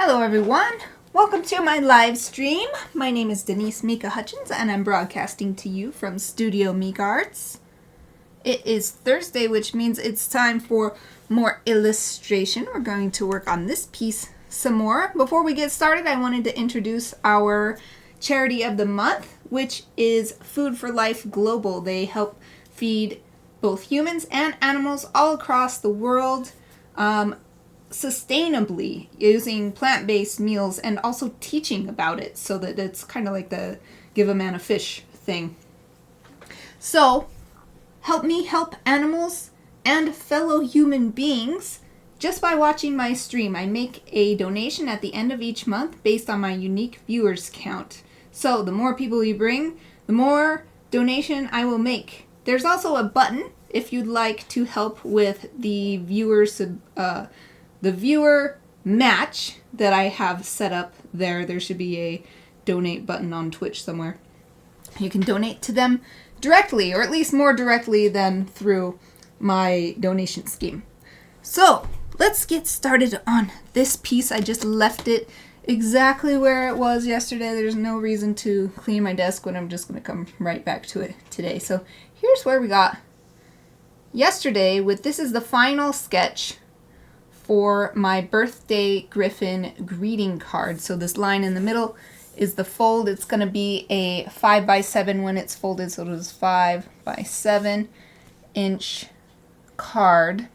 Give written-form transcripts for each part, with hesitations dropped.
Hello everyone, welcome to my live stream. My name is Denise Hutchins and I'm broadcasting to you from Studio Mikarts. It is Thursday, which means it's time for more illustration. We're going to work on this piece some more. Before we get started, I wanted to introduce our charity of the month, which is Food for Life Global. They help feed both humans and animals all across the world. Sustainably using plant-based meals and also teaching about it so that it's kind of like the give a man a fish thing. So help me help animals and fellow human beings just by watching my stream. I make a donation at the end of each month based on my unique viewers count. So the more people you bring, the more donation I will make. There's also a button if you'd like to help with the viewer match that I have set up there. There should be a donate button on Twitch somewhere. You can donate to them directly, or at least more directly than through my donation scheme. So let's get started on this piece. I just left it exactly where it was yesterday. There's no reason to clean my desk when I'm just going to come right back to it today. So here's where we got yesterday with this is the final sketch for my Birthday Gryphon greeting card. So this line in the middle is the fold. It's going to be a 5x7 when it's folded, so it is 5x7 inch card.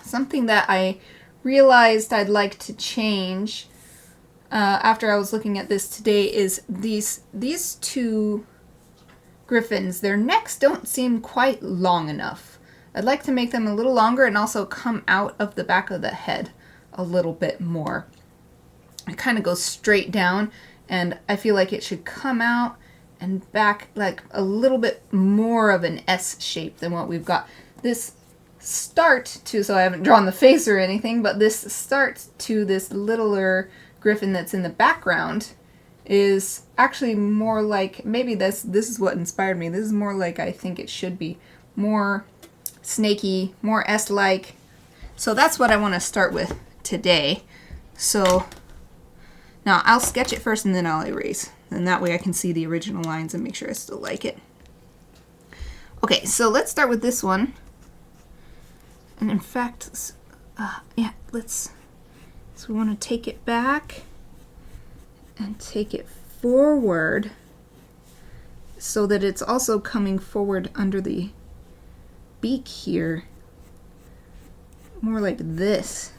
Something that I realized I'd like to change after I was looking at this today is these two griffins, their necks don't seem quite long enough. I'd like to make them a little longer and also come out of the back of the head a little bit more. It kind of goes straight down, and I feel like it should come out and back like a little bit more of an S shape than what we've got. This start to, so I haven't drawn the face or anything, but this start to this littler griffin that's in the background is actually more like, maybe this is what inspired me. This is more like I think it should be. More snaky, more S-like. So that's what I want to start with today. So now I'll sketch it first and then I'll erase. And that way I can see the original lines and make sure I still like it. Okay, so let's start with this one. And in fact, so we want to take it back and take it forward so that it's also coming forward under the beak here, more like this,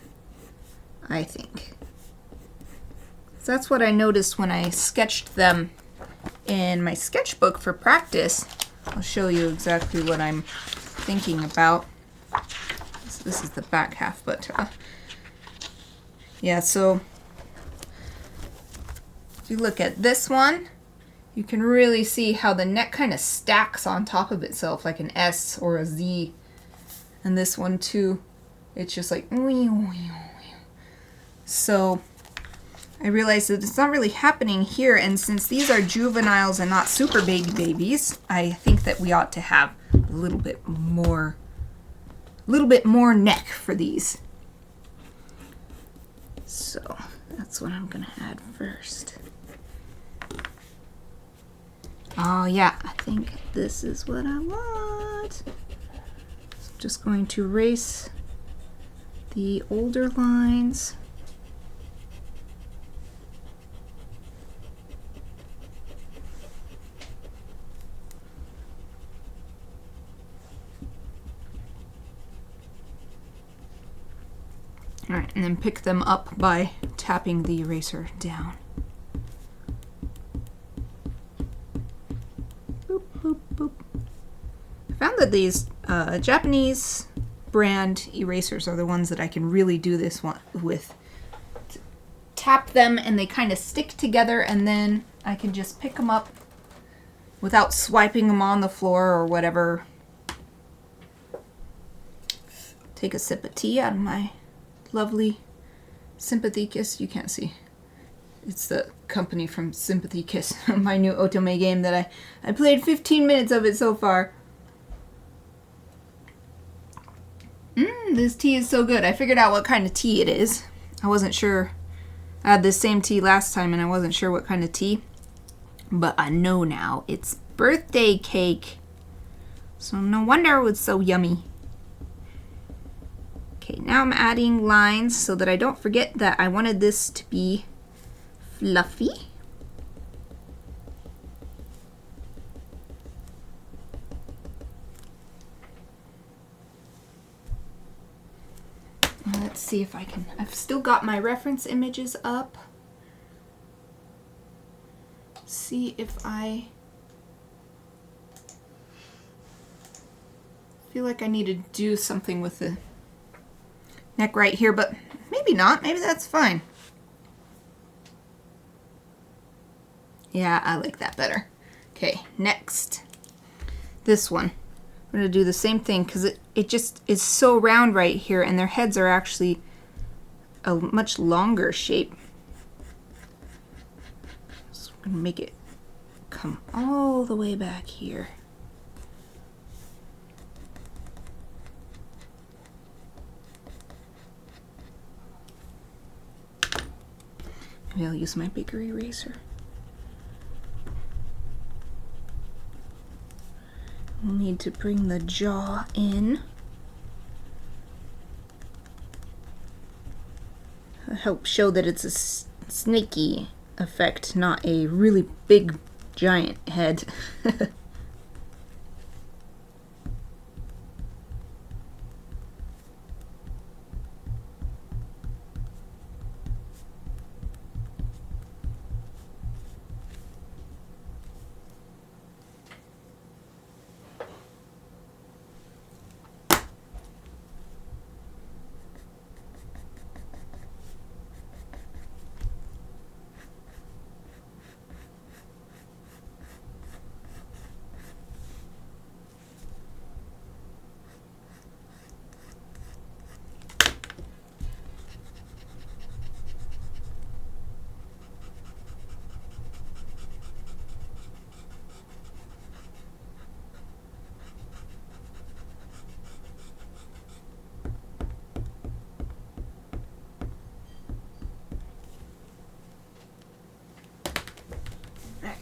I think. So that's what I noticed when I sketched them in my sketchbook for practice. I'll show you exactly what I'm thinking about. So this is the back half, but yeah, so if you look at this one, you can really see how the neck kind of stacks on top of itself like an S or a Z. And this one too, it's just like, so I realized that it's not really happening here, and since these are juveniles and not super babies, I think that we ought to have a little bit more neck for these. So that's what I'm gonna add first. Oh yeah, I think this is what I want. So I'm just going to erase the older lines. All right, and then pick them up by tapping the eraser down. I found that these Japanese brand erasers are the ones that I can really do this one with. Tap them and they kind of stick together, and then I can just pick them up without swiping them on the floor or whatever. Take a sip of tea out of my lovely Sympathy Kiss. You can't see. It's the company from Sympathy Kiss, my new otome game that I played 15 minutes of it so far. This tea is so good. I figured out what kind of tea it is. I wasn't sure I had this same tea last time and I wasn't sure what kind of tea, but I know now it's birthday cake. So no wonder it was so yummy. Okay, now I'm adding lines so that I don't forget that I wanted this to be fluffy. Let's see if I can. I've still got my reference images up. See if I feel like I need to do something with the neck right here, but maybe not. Maybe that's fine. Yeah, I like that better. Okay, next. This one. I'm going to do the same thing because it just is so round right here, and their heads are actually a much longer shape. So I'm going to make it come all the way back here. Maybe I'll use my bigger eraser. We'll need to bring the jaw in. Help show that it's a snaky effect, not a really big giant head.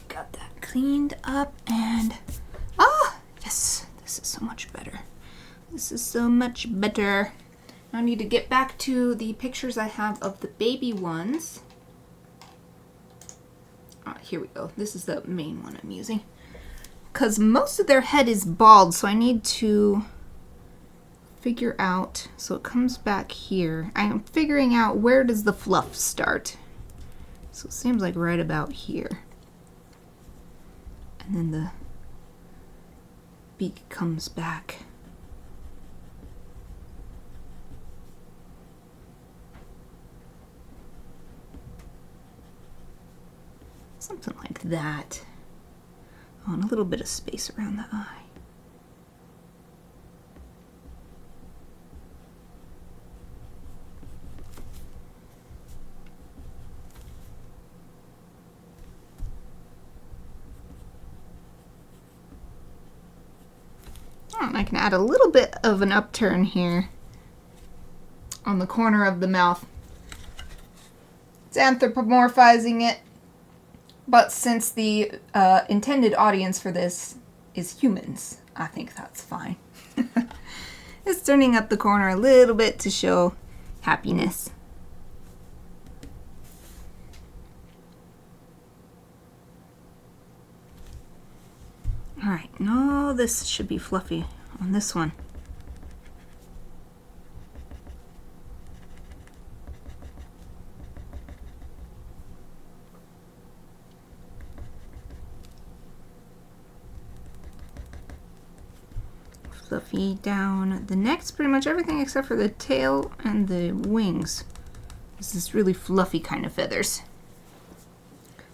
Got that cleaned up, and yes, this is so much better. This is so much better. Now I need to get back to the pictures I have of the baby ones. Here we go. This is the main one I'm using because most of their head is bald, so I need to figure out, so it comes back here. I am figuring out where does the fluff start. So it seems like right about here. And then the beak comes back. Something like that. Oh, and a little bit of space around the eye. And I can add a little bit of an upturn here on the corner of the mouth. It's anthropomorphizing it, but since the intended audience for this is humans, I think that's fine. It's turning up the corner a little bit to show happiness. Alright, no, this should be fluffy on this one. Fluffy down the neck, pretty much everything except for the tail and the wings. This is really fluffy kind of feathers.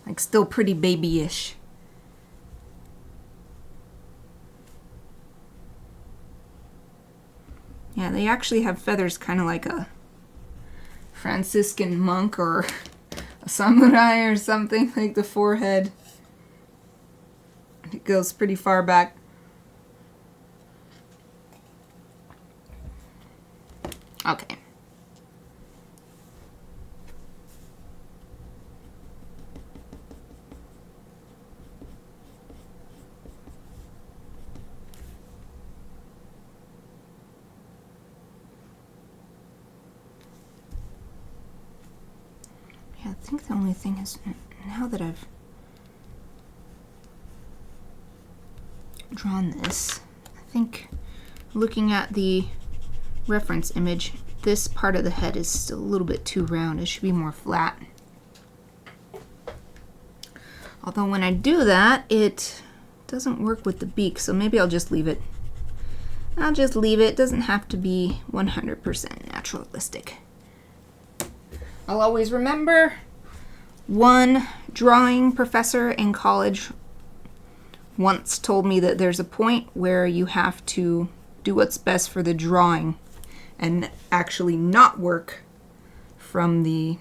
Like still pretty babyish. Yeah, they actually have feathers kind of like a Franciscan monk or a samurai or something, like the forehead. It goes pretty far back. Okay. think the only thing is, now that I've drawn this, I think looking at the reference image, this part of the head is still a little bit too round. It should be more flat. Although when I do that, it doesn't work with the beak, so maybe I'll just leave it. I'll just leave it. It doesn't have to be 100% naturalistic. I'll always remember one drawing professor in college once told me that there's a point where you have to do what's best for the drawing and actually not work from the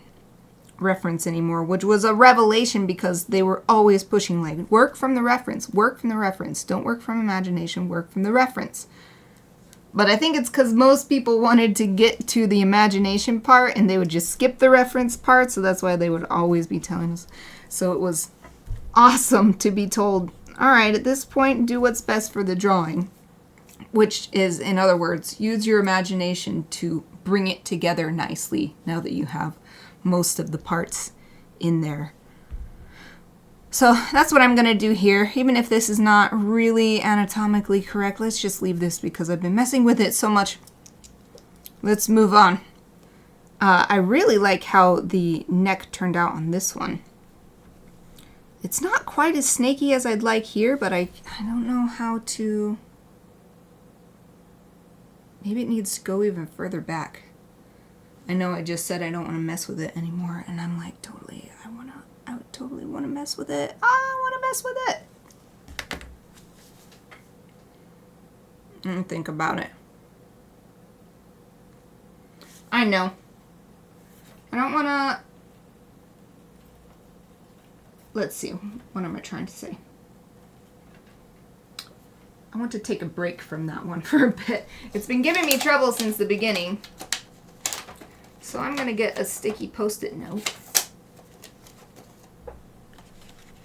reference anymore, which was a revelation because they were always pushing like, work from the reference, don't work from imagination, work from the reference. But I think it's because most people wanted to get to the imagination part and they would just skip the reference part, so that's why they would always be telling us. So it was awesome to be told, all right, at this point, do what's best for the drawing, which is, in other words, use your imagination to bring it together nicely now that you have most of the parts in there. So that's what I'm going to do here. Even if this is not really anatomically correct, let's just leave this because I've been messing with it so much. Let's move on. I really like how the neck turned out on this one. It's not quite as snaky as I'd like here, but I don't know how to... Maybe it needs to go even further back. I know I just said I don't want to mess with it anymore, and I'm like, totally, I would totally want to mess with it. I want to mess with it. And think about it. I know. I don't want to... Let's see. What am I trying to say? I want to take a break from that one for a bit. It's been giving me trouble since the beginning. So I'm going to get a sticky Post-it note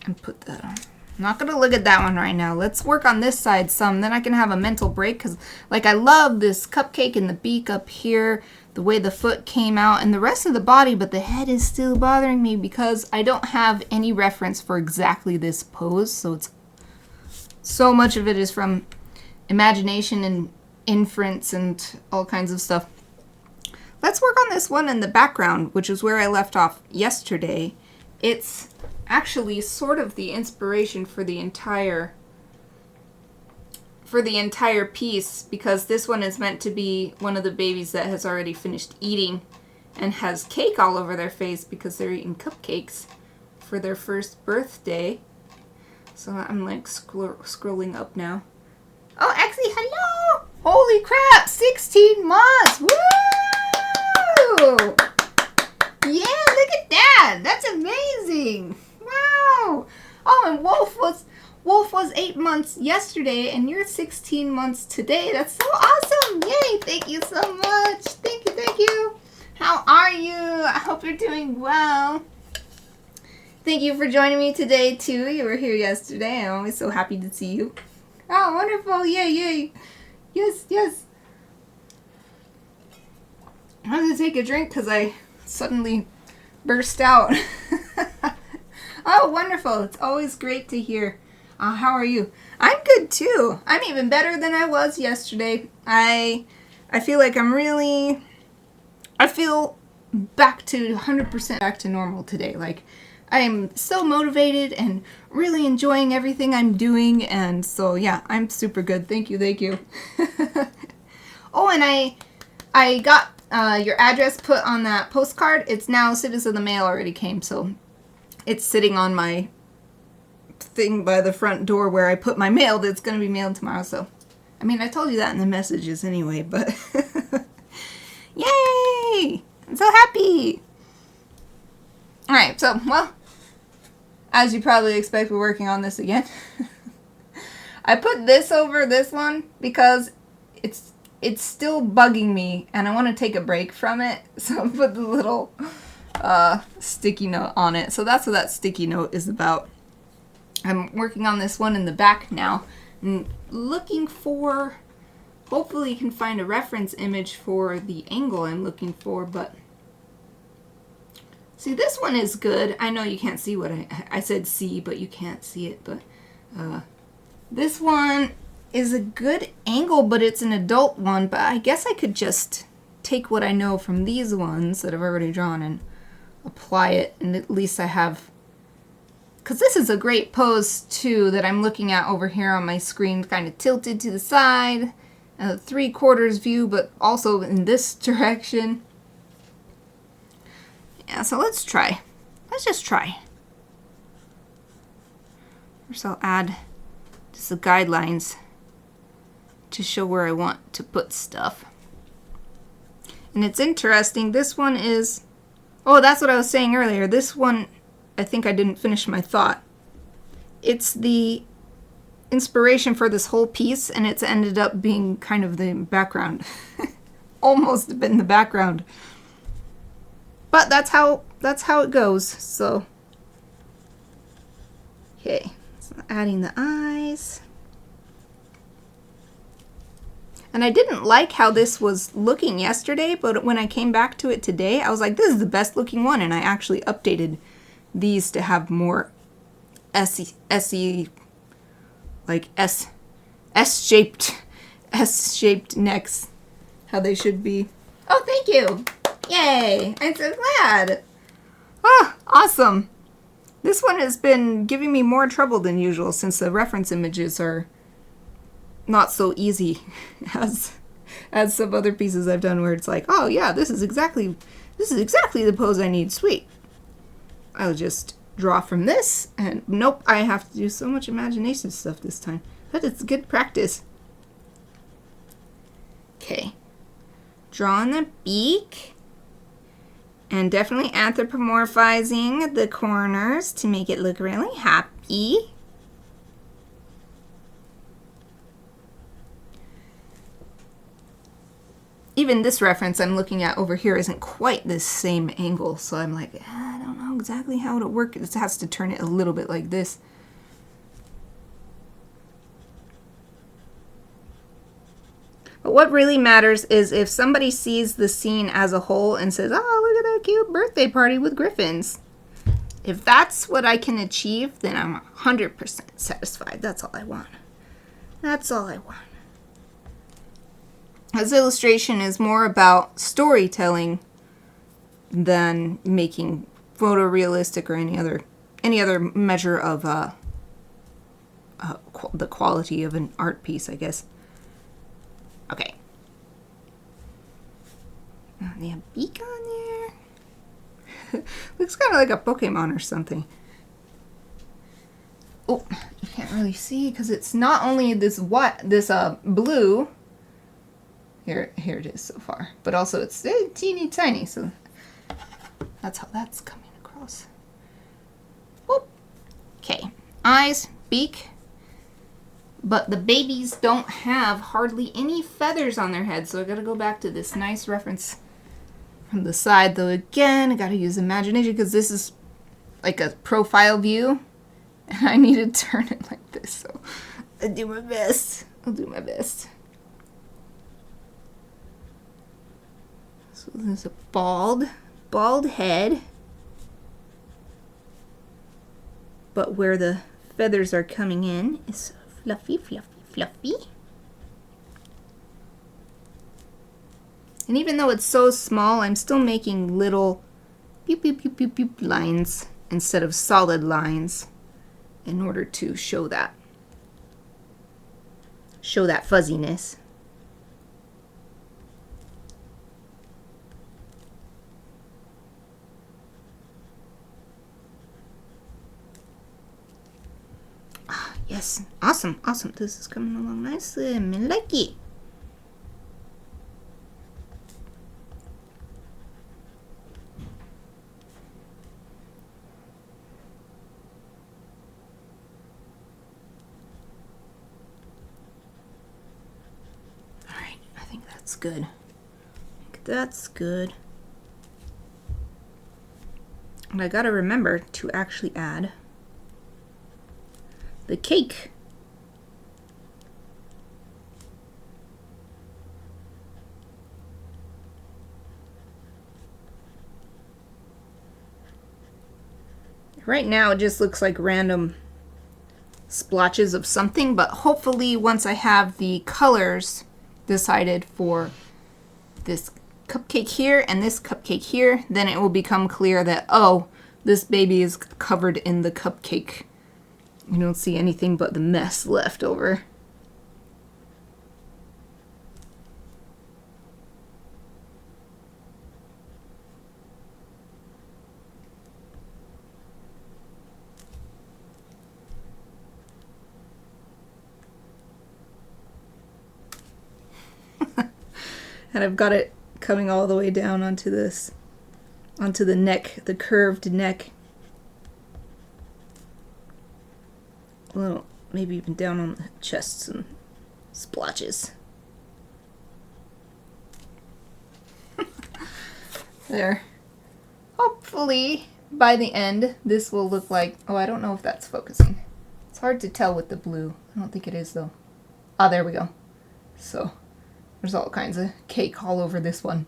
and put that on. I'm not going to look at that one right now. Let's work on this side some. Then I can have a mental break because, like, I love this cupcake and the beak up here, the way the foot came out, and the rest of the body, but the head is still bothering me because I don't have any reference for exactly this pose. So it's so much of it is from imagination and inference and all kinds of stuff. Let's work on this one in the background, which is where I left off yesterday. It's actually sort of the inspiration for the entire piece, because this one is meant to be one of the babies that has already finished eating and has cake all over their face because they're eating cupcakes for their first birthday. So I'm like scrolling up now. Oh, actually, hello! Holy crap, 16 months! Woo! Yeah, look at that! That's amazing! Wow! Oh, and Wolf was 8 months yesterday, and you're 16 months today. That's so awesome! Yay! Thank you so much! Thank you, thank you! How are you? I hope you're doing well. Thank you for joining me today, too. You were here yesterday. I'm always so happy to see you. Oh, wonderful! Yay, yay! Yes, yes! I had to take a drink because I suddenly burst out. Oh, wonderful. It's always great to hear. How are you? I'm good too. I'm even better than I was yesterday. I feel like I feel back to 100% back to normal today. Like, I am so motivated and really enjoying everything I'm doing. And so, yeah, I'm super good. Thank you. Thank you. Oh, and I got your address put on that postcard. It's now Citizen, the mail already came, so it's sitting on my thing by the front door where I put my mail that's going to be mailed tomorrow. So, I mean, I told you that in the messages anyway, but yay! I'm so happy! Alright, so, well, as you probably expect, we're working on this again. I put this over this one because it's still bugging me, and I want to take a break from it, so I put the little sticky note on it. So that's what that sticky note is about. I'm working on this one in the back now, and looking for, hopefully you can find a reference image for the angle I'm looking for, but See, this one is good. I know you can't see what I said see, but you can't see it. But this one is a good angle, but it's an adult one. But I guess I could just take what I know from these ones that I've already drawn and apply it. And at least I have... Because this is a great pose, too, that I'm looking at over here on my screen, kind of tilted to the side. A 3/4 view, but also in this direction. Yeah, so let's try. Let's just try. First I'll add just the guidelines to show where I want to put stuff. And it's interesting, this one is... Oh, that's what I was saying earlier. This one, I think I didn't finish my thought. It's the inspiration for this whole piece, and it's ended up being kind of the background. Almost been the background. But that's how it goes. So okay, so adding the eyes. And I didn't like how this was looking yesterday, but when I came back to it today, I was like, this is the best looking one, and I actually updated these to have more like S-shaped necks, how they should be. Oh, thank you. Yay! I'm so glad. Ah, awesome. This one has been giving me more trouble than usual since the reference images are not so easy as some other pieces I've done where it's like, oh yeah, this is exactly the pose I need. Sweet. I'll just draw from this, and nope, I have to do so much imagination stuff this time. But it's good practice. Okay. Draw on the beak. And definitely anthropomorphizing the corners to make it look really happy. Even this reference I'm looking at over here isn't quite the same angle, so I'm like, I don't know exactly how it'll work. It has to turn it a little bit like this. But what really matters is if somebody sees the scene as a whole and says, oh, look at that cute birthday party with griffins. If that's what I can achieve, then I'm 100% satisfied. That's all I want. That's all I want. This illustration is more about storytelling than making photorealistic or any other measure of the quality of an art piece, I guess. Okay. They have beak on there. Looks kind of like a Pokemon or something. Oh, you can't really see because it's not only this blue. Here it is so far, but also it's teeny tiny, so that's how that's coming across. Whoop. Okay, eyes, beak. But the babies don't have hardly any feathers on their heads, so I gotta go back to this nice reference from the side. Though again, I gotta use imagination because this is like a profile view, and I need to turn it like this. So I'll do my best. I'll do my best. So there's a bald head, but where the feathers are coming in is fluffy, fluffy, fluffy. And even though it's so small, I'm still making little pew, pew, pew, pew, pew lines instead of solid lines in order to show that fuzziness. Yes, awesome, awesome. This is coming along nicely. I like it. All right, I think that's good. That's good. And I gotta remember to actually add the cake. Right now it just looks like random splotches of something, but hopefully once I have the colors decided for this cupcake here and this cupcake here, then it will become clear that, oh, this baby is covered in the cupcake. You don't see anything but the mess left over. And I've got it coming all the way down onto this, onto the neck, the curved neck. Well, maybe even down on the chest, some splotches. There. Hopefully, by the end, this will look like... Oh, I don't know if that's focusing. It's hard to tell with the blue. I don't think it is, though. Ah, there we go. So, there's all kinds of cake all over this one.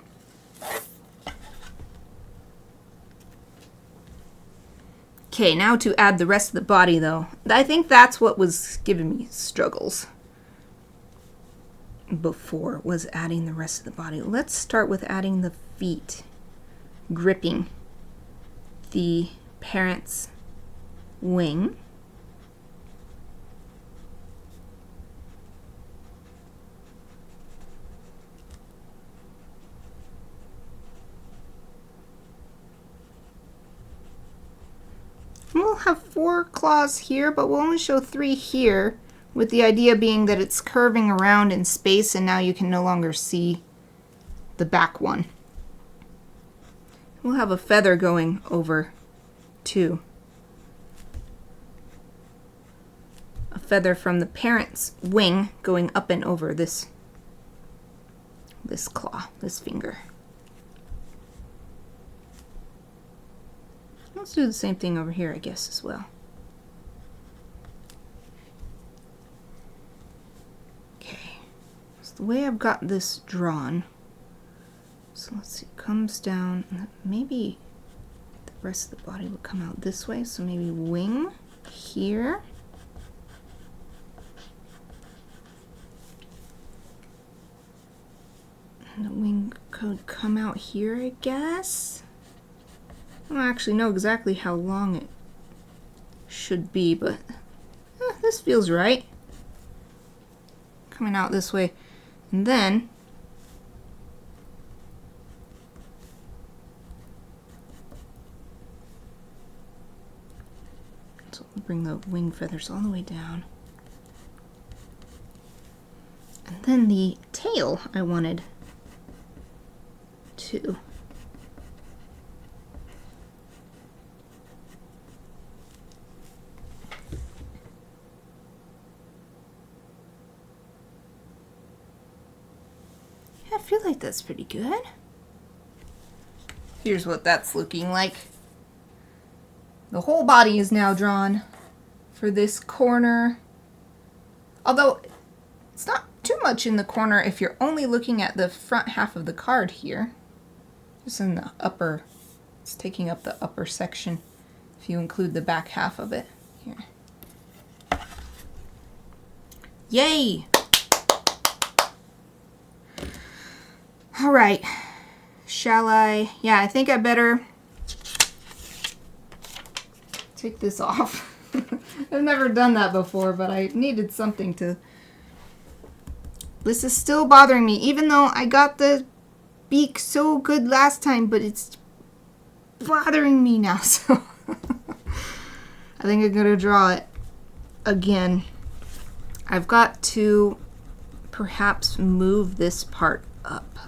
Okay, now to add the rest of the body, though. I think that's what was giving me struggles before, was adding the rest of the body. Let's start with adding the feet, gripping the parent's wing. We'll have 4 claws here, but we'll only show 3 here, with the idea being that it's curving around in space and now you can no longer see the back one. We'll have a feather going over too. A feather from the parent's wing going up and over this claw, this finger. Let's do the same thing over here, I guess, as well. Okay, so the way I've got this drawn, so let's see, it comes down, maybe the rest of the body will come out this way, so maybe wing here. And the wing could come out here, I guess. I don't actually know exactly how long it should be, but this feels right. Coming out this way. And then so we'll bring the wing feathers all the way down. And then the tail I wanted to I feel like that's pretty good. Here's what that's looking like. The whole body is now drawn for this corner. Although it's not too much in the corner if you're only looking at the front half of the card here. Just in the upper, it's taking up the upper section if you include the back half of it. Here. Yay! All right, shall I? Yeah, I think I better take this off. I've never done that before, but I needed something to... This is still bothering me, even though I got the beak so good last time, but it's bothering me now, so I think I'm gonna draw it again. I've got to perhaps move this part up.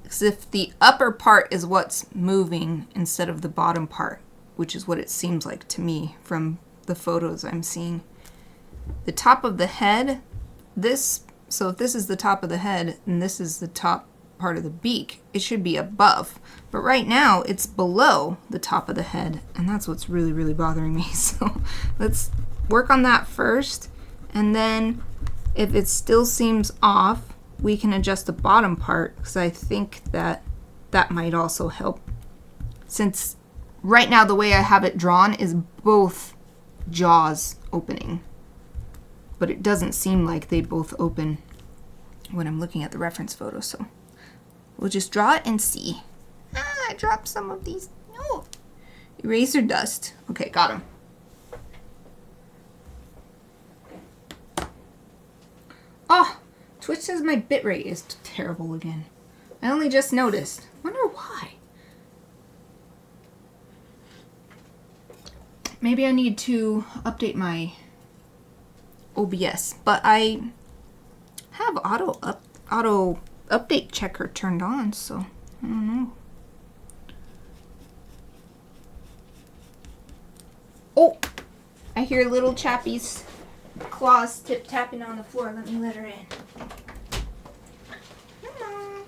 Because if the upper part is what's moving instead of the bottom part, which is what it seems like to me from the photos I'm seeing, the top of the head, so if this is the top of the head and this is the top part of the beak, it should be above. But right now it's below the top of the head, and that's what's really, really bothering me. So let's work on that first, and then if it still seems off, we can adjust the bottom part, because I think that that might also help. Since right now the way I have it drawn is both jaws opening. But it doesn't seem like they both open when I'm looking at the reference photo, so we'll just draw it and see. Ah, I dropped some of these. No. Eraser dust. Okay, got them. Oh, Twitch says my bitrate is terrible again. I only just noticed. Wonder why. Maybe I need to update my OBS, but I have auto update checker turned on, so I don't know. Oh, I hear little Chappie's claws tip-tapping on the floor. Let me let her in. Hello.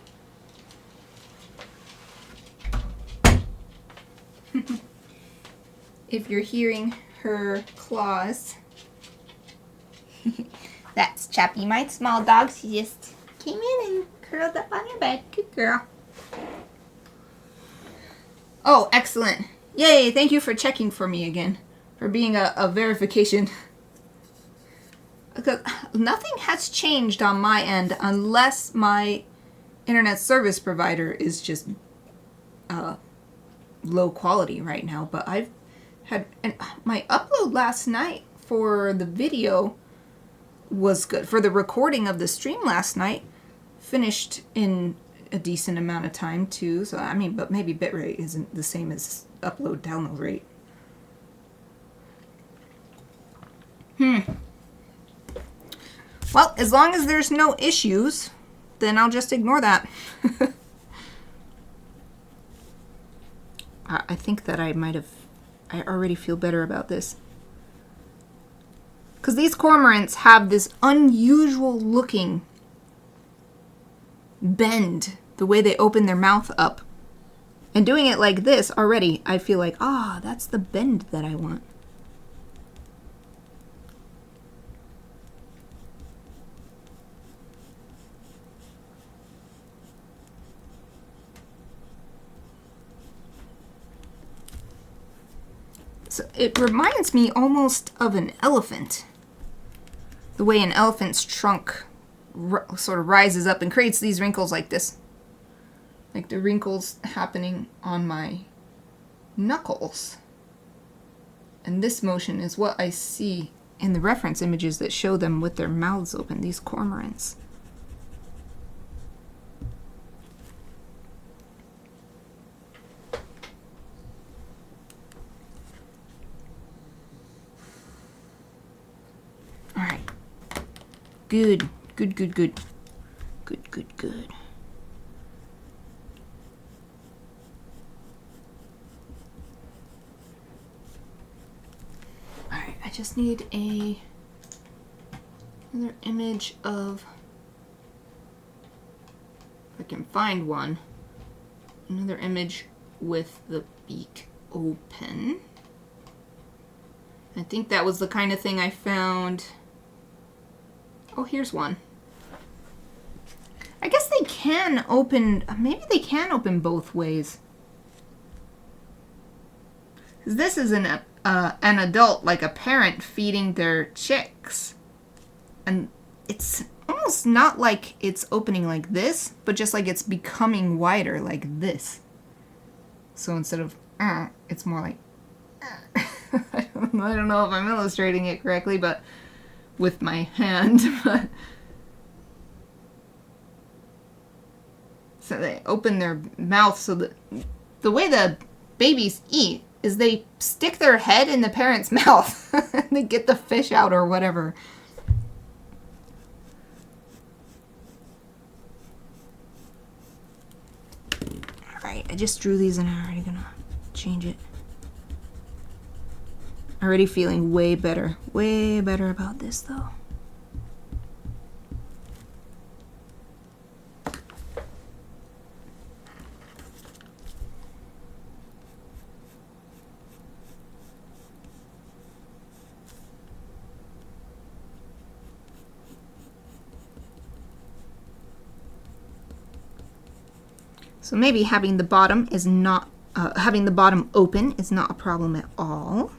If you're hearing her claws, that's Chappie, my small dog. She just came in and curled up on your bed. Good girl. Oh, excellent. Yay, thank you for checking for me again. For being a verification. Because nothing has changed on my end unless my internet service provider is just low quality right now. But I've had my upload last night for the video was good. For the recording of the stream last night, finished in a decent amount of time too. So I mean, but maybe bitrate isn't the same as upload download rate. Well, as long as there's no issues, then I'll just ignore that. I think that I already feel better about this. Because these cormorants have this unusual looking bend, the way they open their mouth up. And doing it like this already, I feel like, that's the bend that I want. So it reminds me almost of an elephant. The way an elephant's trunk sort of rises up and creates these wrinkles like this. Like the wrinkles happening on my knuckles. And this motion is what I see in the reference images that show them with their mouths open, these cormorants. Alright. Good. Good, good, good. Good, good, good. Alright, I just need another image of, if I can find one, another image with the beak open. I think that was the kind of thing I found. Oh, here's one. I guess they can open, maybe they can open both ways. This is an adult, like a parent, feeding their chicks. And it's almost not like it's opening like this, but just like it's becoming wider like this. So instead of, it's more like, I don't know if I'm illustrating it correctly, but with my hand. So they open their mouth so that the way the babies eat is they stick their head in the parent's mouth. They get the fish out or whatever. Alright, I just drew these and I'm already gonna change it. Already feeling way better about this though. So maybe having the bottom is not having the bottom open is not a problem at all.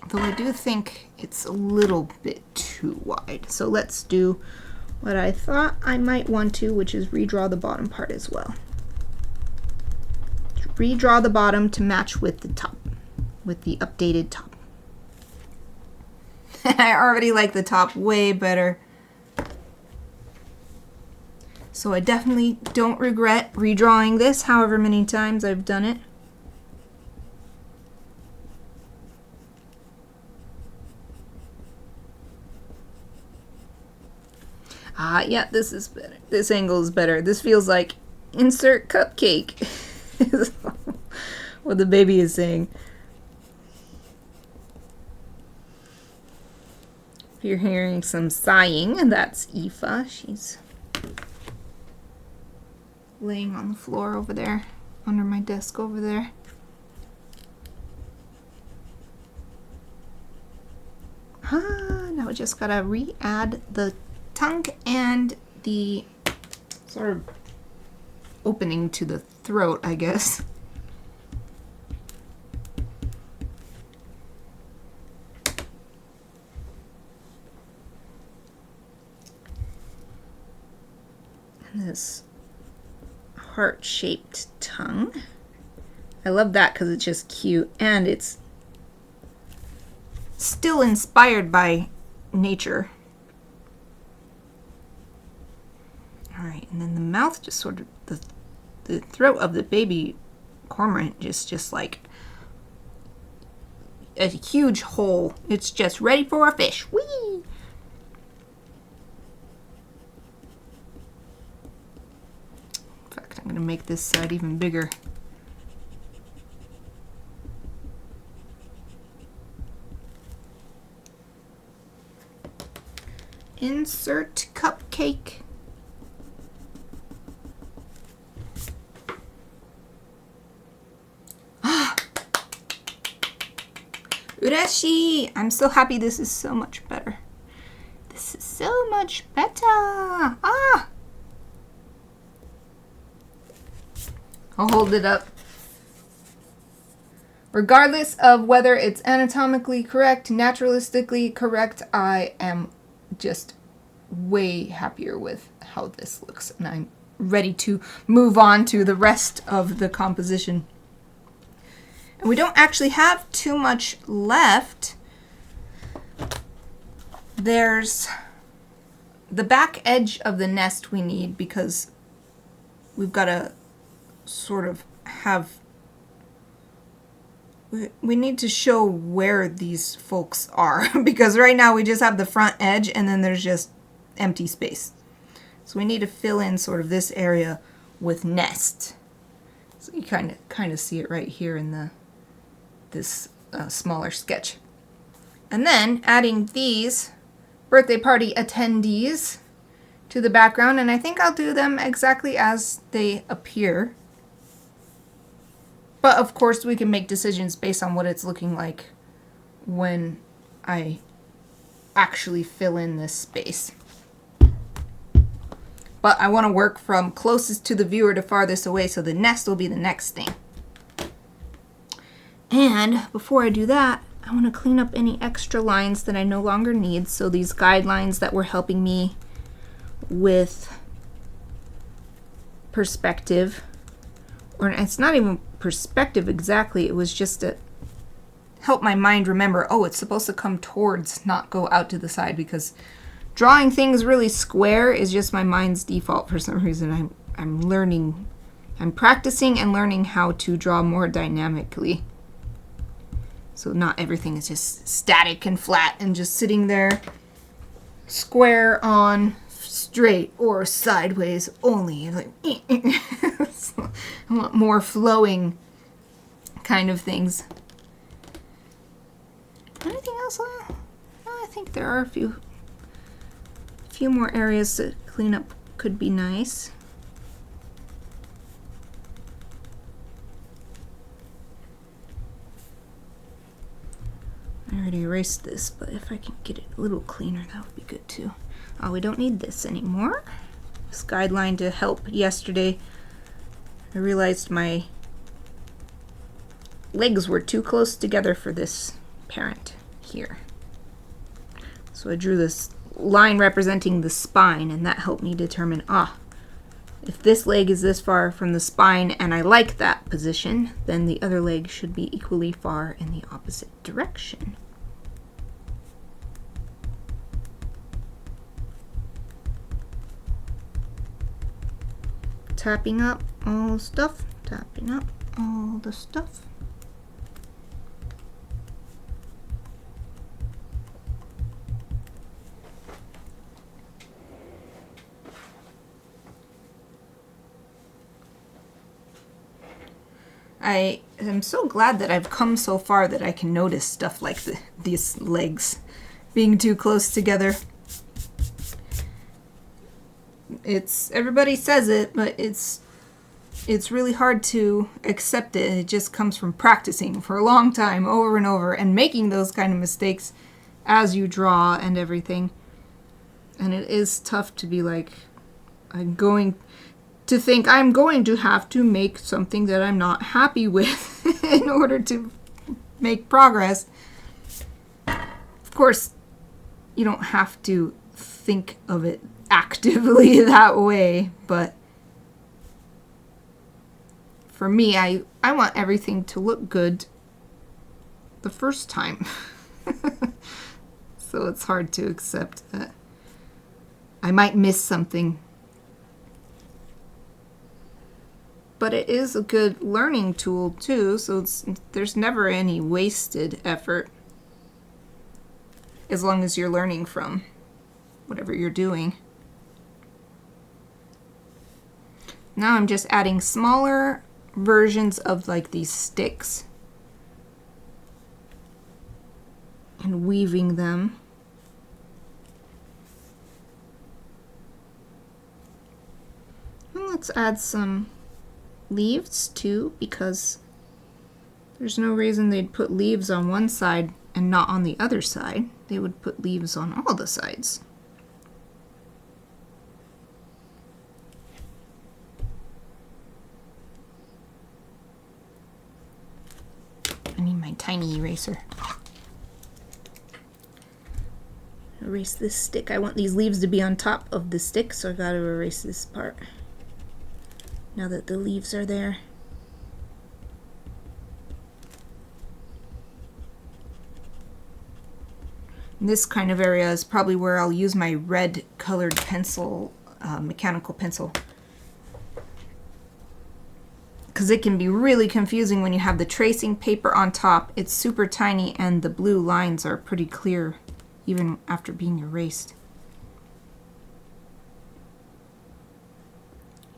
Though I do think it's a little bit too wide. So let's do what I thought I might want to, which is redraw the bottom part as well. Redraw the bottom to match with the top, with the updated top. I already like the top way better. So I definitely don't regret redrawing this however many times I've done it. Yeah, this is better. This angle is better. This feels like insert cupcake. What the baby is saying. If you're hearing some sighing, that's Aoife. She's laying on the floor over there, under my desk over there. Now we just gotta re-add the tongue and the sort of opening to the throat, I guess. And this heart-shaped tongue. I love that because it's just cute and it's still inspired by nature. All right, and then the mouth just sort of, the throat of the baby cormorant just like a huge hole. It's just ready for a fish. Whee! In fact, I'm gonna make this side even bigger. Insert cupcake. Ureshi! I'm so happy this is so much better. This is so much better. Ah! I'll hold it up. Regardless of whether it's anatomically correct, naturalistically correct, I am just way happier with how this looks. And I'm ready to move on to the rest of the composition. And we don't actually have too much left. There's the back edge of the nest we need because we've got to sort of have, we need to show where these folks are because right now we just have the front edge and then there's just empty space. So we need to fill in sort of this area with nest. So you kind of see it right here in this smaller sketch. And then adding these birthday party attendees to the background, and I think I'll do them exactly as they appear. But of course we can make decisions based on what it's looking like when I actually fill in this space. But I want to work from closest to the viewer to farthest away, so the nest will be the next thing. And before I do that, I want to clean up any extra lines that I no longer need. So these guidelines that were helping me with perspective, or it's not even perspective exactly, it was just to help my mind remember, oh, it's supposed to come towards, not go out to the side, because drawing things really square is just my mind's default for some reason. I'm practicing and learning how to draw more dynamically. So not everything is just static and flat and just sitting there square on, straight or sideways only. Like, so I want more flowing kind of things. Anything else? I think there are a few more areas to clean up. Could be nice. There already erased this, but if I can get it a little cleaner, that would be good too. Oh, we don't need this anymore. This guideline to help yesterday. I realized my legs were too close together for this parent here. So I drew this line representing the spine, and that helped me determine, if this leg is this far from the spine and I like that position, then the other leg should be equally far in the opposite direction. Tapping up all the stuff, tapping up all the stuff. I am so glad that I've come so far that I can notice stuff like these legs being too close together. Everybody says it, but it's really hard to accept it. It just comes from practicing for a long time over and over and making those kind of mistakes as you draw and everything. And it is tough to be like, I'm going to have to make something that I'm not happy with in order to make progress. Of course, you don't have to think of it actively that way, but for me, I want everything to look good the first time. So it's hard to accept that I might miss something. But it is a good learning tool too, so there's never any wasted effort as long as you're learning from whatever you're doing. Now I'm just adding smaller versions of like these sticks and weaving them. And let's add some leaves too, because there's no reason they'd put leaves on one side and not on the other side. They would put leaves on all the sides. I need my tiny eraser. Erase this stick. I want these leaves to be on top of the stick, so I gotta erase this part now that the leaves are there. This kind of area is probably where I'll use my red colored pencil, mechanical pencil. Because it can be really confusing when you have the tracing paper on top. It's super tiny and the blue lines are pretty clear even after being erased.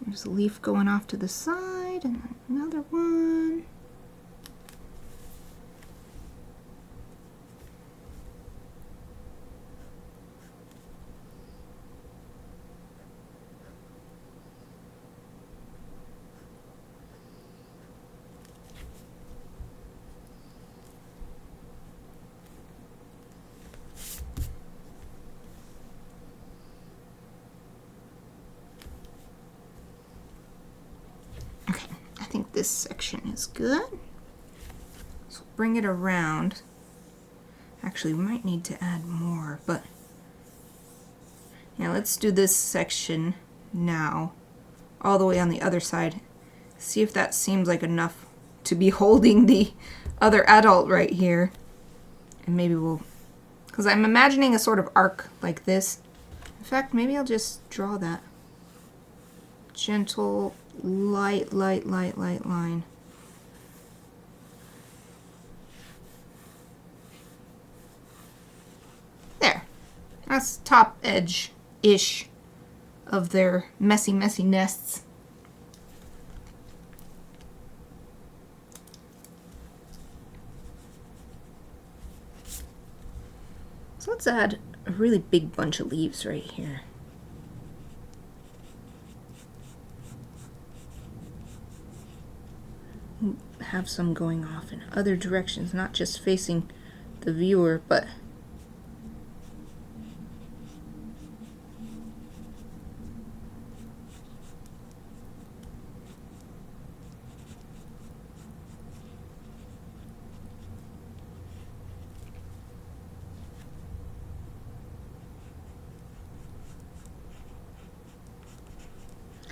There's a leaf going off to the side and another one. This section is good. So bring it around. Actually, we might need to add more, but yeah, let's do this section now, all the way on the other side. See if that seems like enough to be holding the other adult right here. And maybe we'll, because I'm imagining a sort of arc like this. In fact, maybe I'll just draw that. Gentle, light line. There. That's top edge-ish of their messy nests. So let's add a really big bunch of leaves right here. Have some going off in other directions, not just facing the viewer, but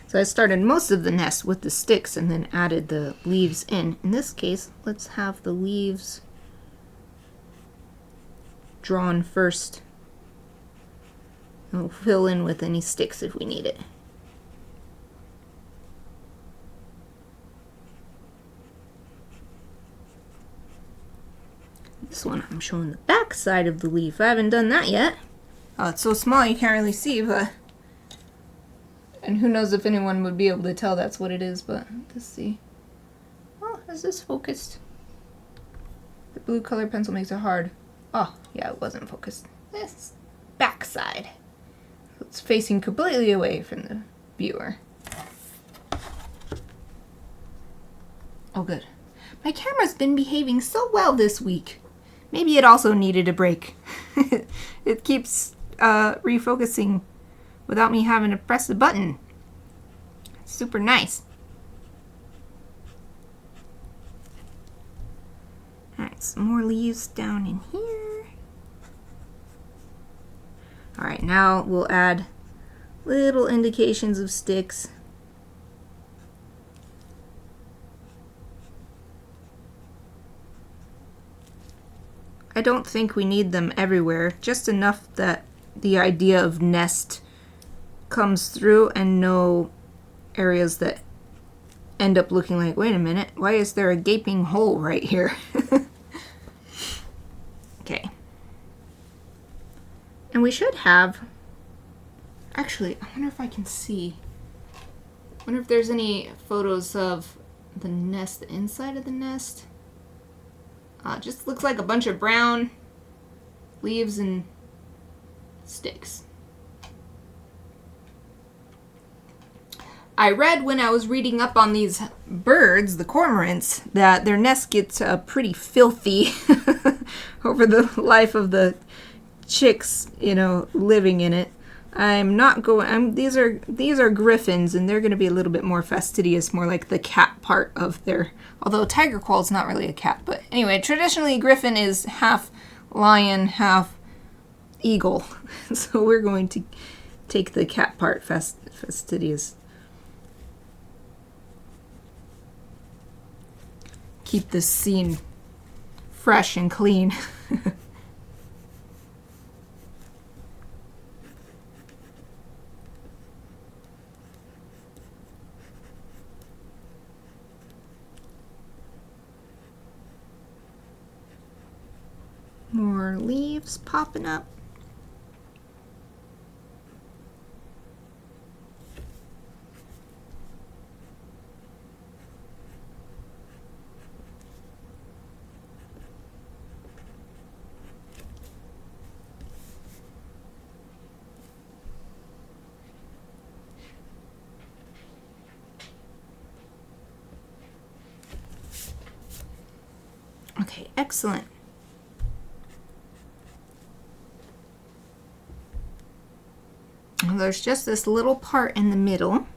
so I started most of the nest with the sticks and then added the leaves in. In this case, let's have the leaves drawn first. And we'll fill in with any sticks if we need it. This one I'm showing the back side of the leaf. I haven't done that yet. Oh, it's so small you can't really see, but... And who knows if anyone would be able to tell that's what it is, but let's see. Oh, is this focused? The blue color pencil makes it hard. Oh, yeah, it wasn't focused. This back side. It's facing completely away from the viewer. Oh, good. My camera's been behaving so well this week. Maybe it also needed a break. It keeps refocusing without me having to press the button. It's super nice. Alright, some more leaves down in here. Alright, now we'll add little indications of sticks. I don't think we need them everywhere, just enough that the idea of nest comes through and no areas that end up looking like, wait a minute, why is there a gaping hole right here? Okay. And we should have, actually, I wonder if I can see. I wonder if there's any photos of the nest, the inside of the nest. Just looks like a bunch of brown leaves and sticks. I read when I was reading up on these birds, the cormorants, that their nest gets pretty filthy over the life of the chicks, you know, living in it. I'm not going. These are griffins, and they're going to be a little bit more fastidious, more like the cat part of their. Although tiger quill's not really a cat, but anyway, traditionally griffin is half lion, half eagle, so we're going to take the cat part, fastidious. Keep this scene fresh and clean. More leaves popping up. Okay, excellent. And there's just this little part in the middle.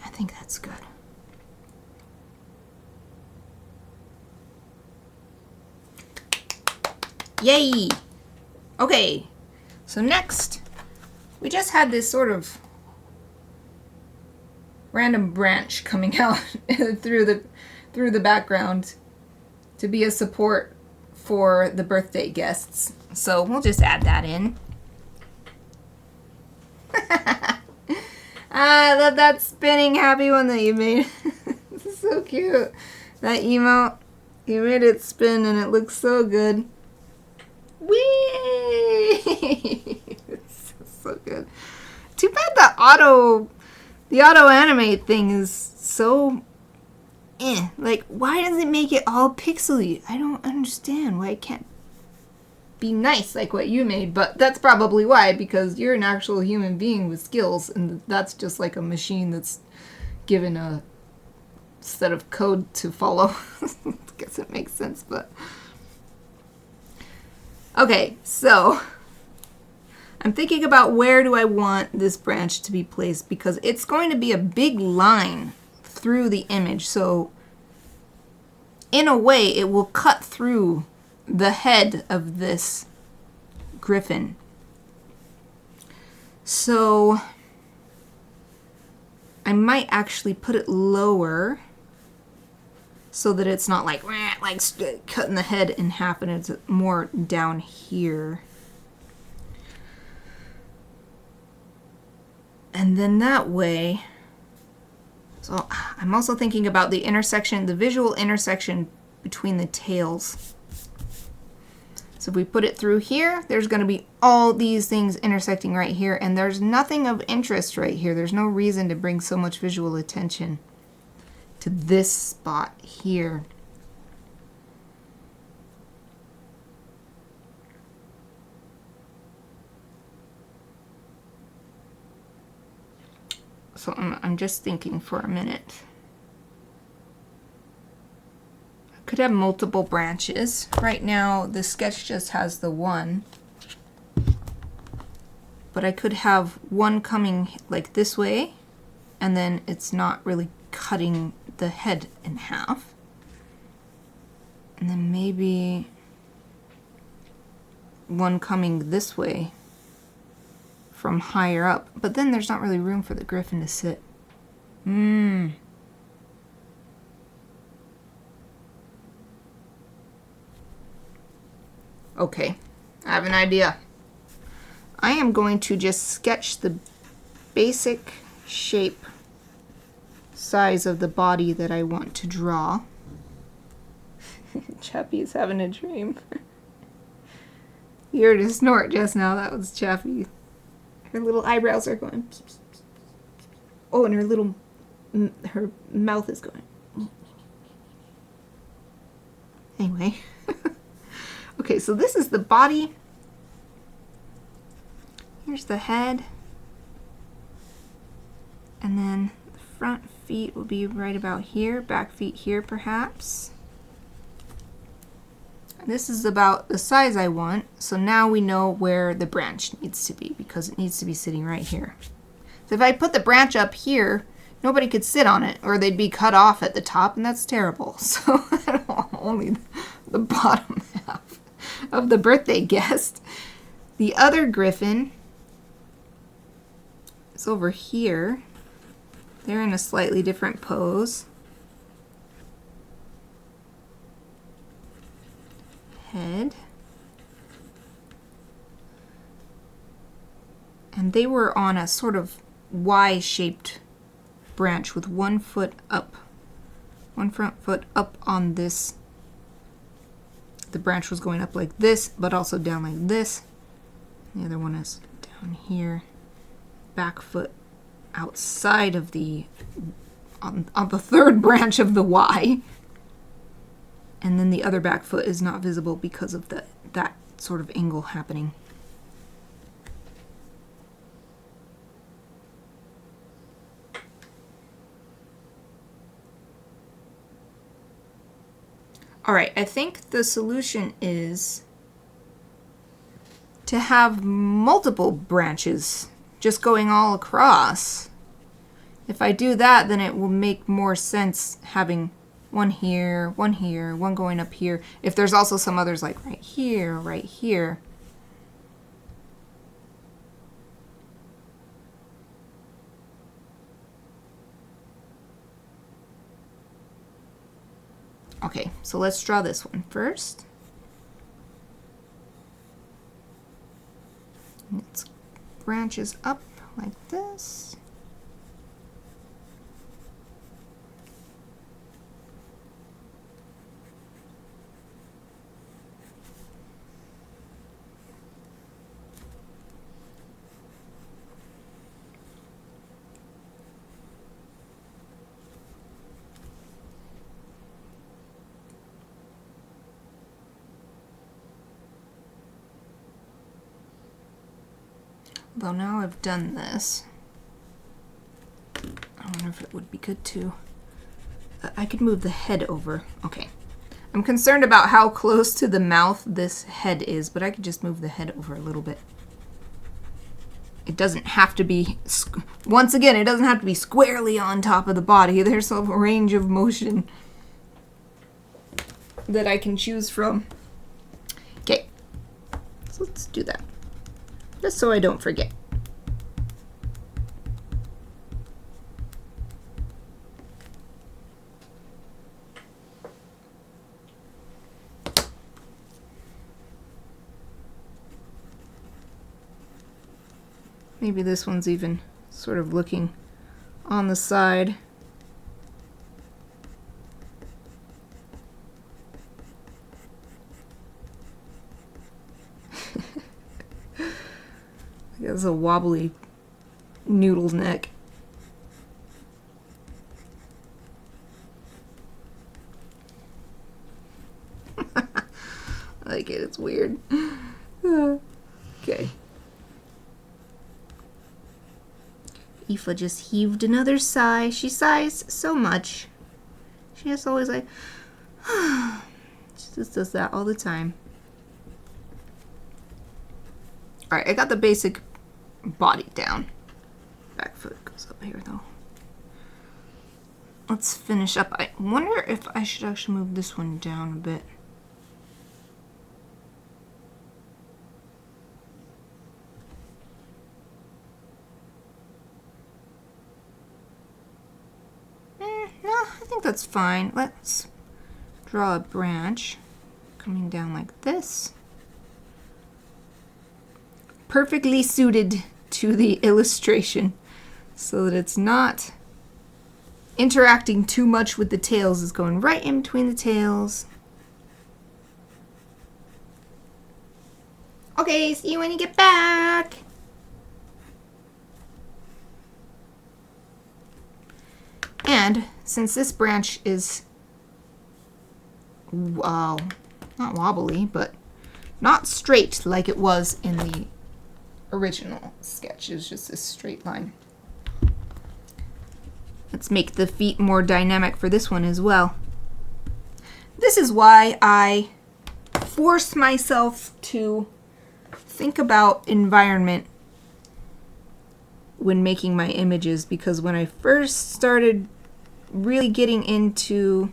I think that's good. Yay! Okay, so next, we just had this sort of random branch coming out through the background to be a support for the birthday guests. So we'll just add that in. I love that spinning happy one that you made. so cute. That emote, you made it spin and it looks so good. Whee! It's so good. Too bad the auto animate thing is so like, why does it make it all pixely? I don't understand why it can't be nice like what you made, but that's probably why, because you're an actual human being with skills, and that's just like a machine that's given a set of code to follow. I guess it makes sense, but okay, so I'm thinking about where do I want this branch to be placed, because it's going to be a big line through the image, so in a way it will cut through the head of this griffin. So I might actually put it lower so that it's not like cutting the head in half, and it's more down here. And then that way, so I'm also thinking about the intersection, the visual intersection between the tails. So if we put it through here, there's going to be all these things intersecting right here, and there's nothing of interest right here. There's no reason to bring so much visual attention to this spot here. So I'm just thinking for a minute. I could have multiple branches. Right now, the sketch just has the one. But I could have one coming like this way, and then it's not really cutting the head in half. And then maybe one coming this way from higher up, but then there's not really room for the griffin to sit. Okay, I have an idea. I am going to just sketch the basic shape, size of the body that I want to draw. Chappie's having a dream. You heard a snort just now. That was Chappie. Her little eyebrows are going. Oh, and her mouth is going. Anyway. Okay, so this is the body. Here's the head. And then the front feet will be right about here. Back feet here, perhaps. This is about the size I want, so now we know where the branch needs to be, because it needs to be sitting right here. So if I put the branch up here, nobody could sit on it, or they'd be cut off at the top, and that's terrible. So I want only the bottom half of the birthday guest. The other griffin is over here. They're in a slightly different pose. Head. And they were on a sort of Y-shaped branch with one foot up. One front foot up on this. The branch was going up like this, but also down like this. The other one is down here. Back foot outside of the, on the third branch of the Y. And then the other back foot is not visible because of that sort of angle happening. All right, I think the solution is to have multiple branches just going all across. If I do that, then it will make more sense having one here, one going up here. If there's also some others like right here, right here. Okay, so let's draw this one first. It branches up like this. Though now I've done this, I wonder if it would be good to... I could move the head over. Okay. I'm concerned about how close to the mouth this head is, but I could just move the head over a little bit. It doesn't have to be... Once again, it doesn't have to be squarely on top of the body. There's a range of motion that I can choose from. Okay. So let's do that. Just so I don't forget. Maybe this one's even sort of looking on the side. That's a wobbly noodle neck. I like it, it's weird. Okay. Aoife just heaved another sigh. She sighs so much. She just always like, she just does that all the time. Alright, I got the basic body down. Back foot goes up here though. Let's finish up. I wonder if I should actually move this one down a bit. No, I think that's fine. Let's draw a branch coming down like this. Perfectly suited to the illustration so that it's not interacting too much with the tails. It's going right in between the tails. Okay, see you when you get back. And since this branch is, not wobbly, but not straight like it was in the original sketch, it's just a straight line. Let's make the feet more dynamic for this one as well. This is why I force myself to think about environment when making my images, because when I first started really getting into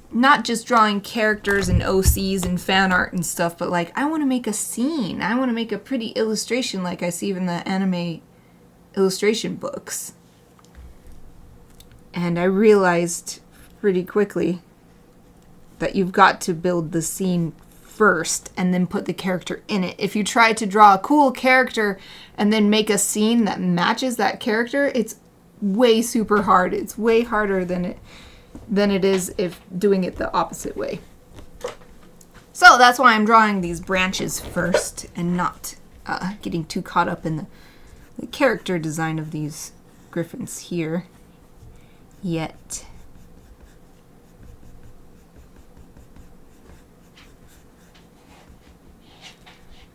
not just drawing characters and OCs and fan art and stuff, but like I want to make a scene. I want to make a pretty illustration like I see in the anime illustration books. And I realized pretty quickly that you've got to build the scene first and then put the character in it. If you try to draw a cool character and then make a scene that matches that character, it's way super hard. It's way harder than it is if doing it the opposite way. So that's why I'm drawing these branches first and not getting too caught up in the character design of these griffins here yet.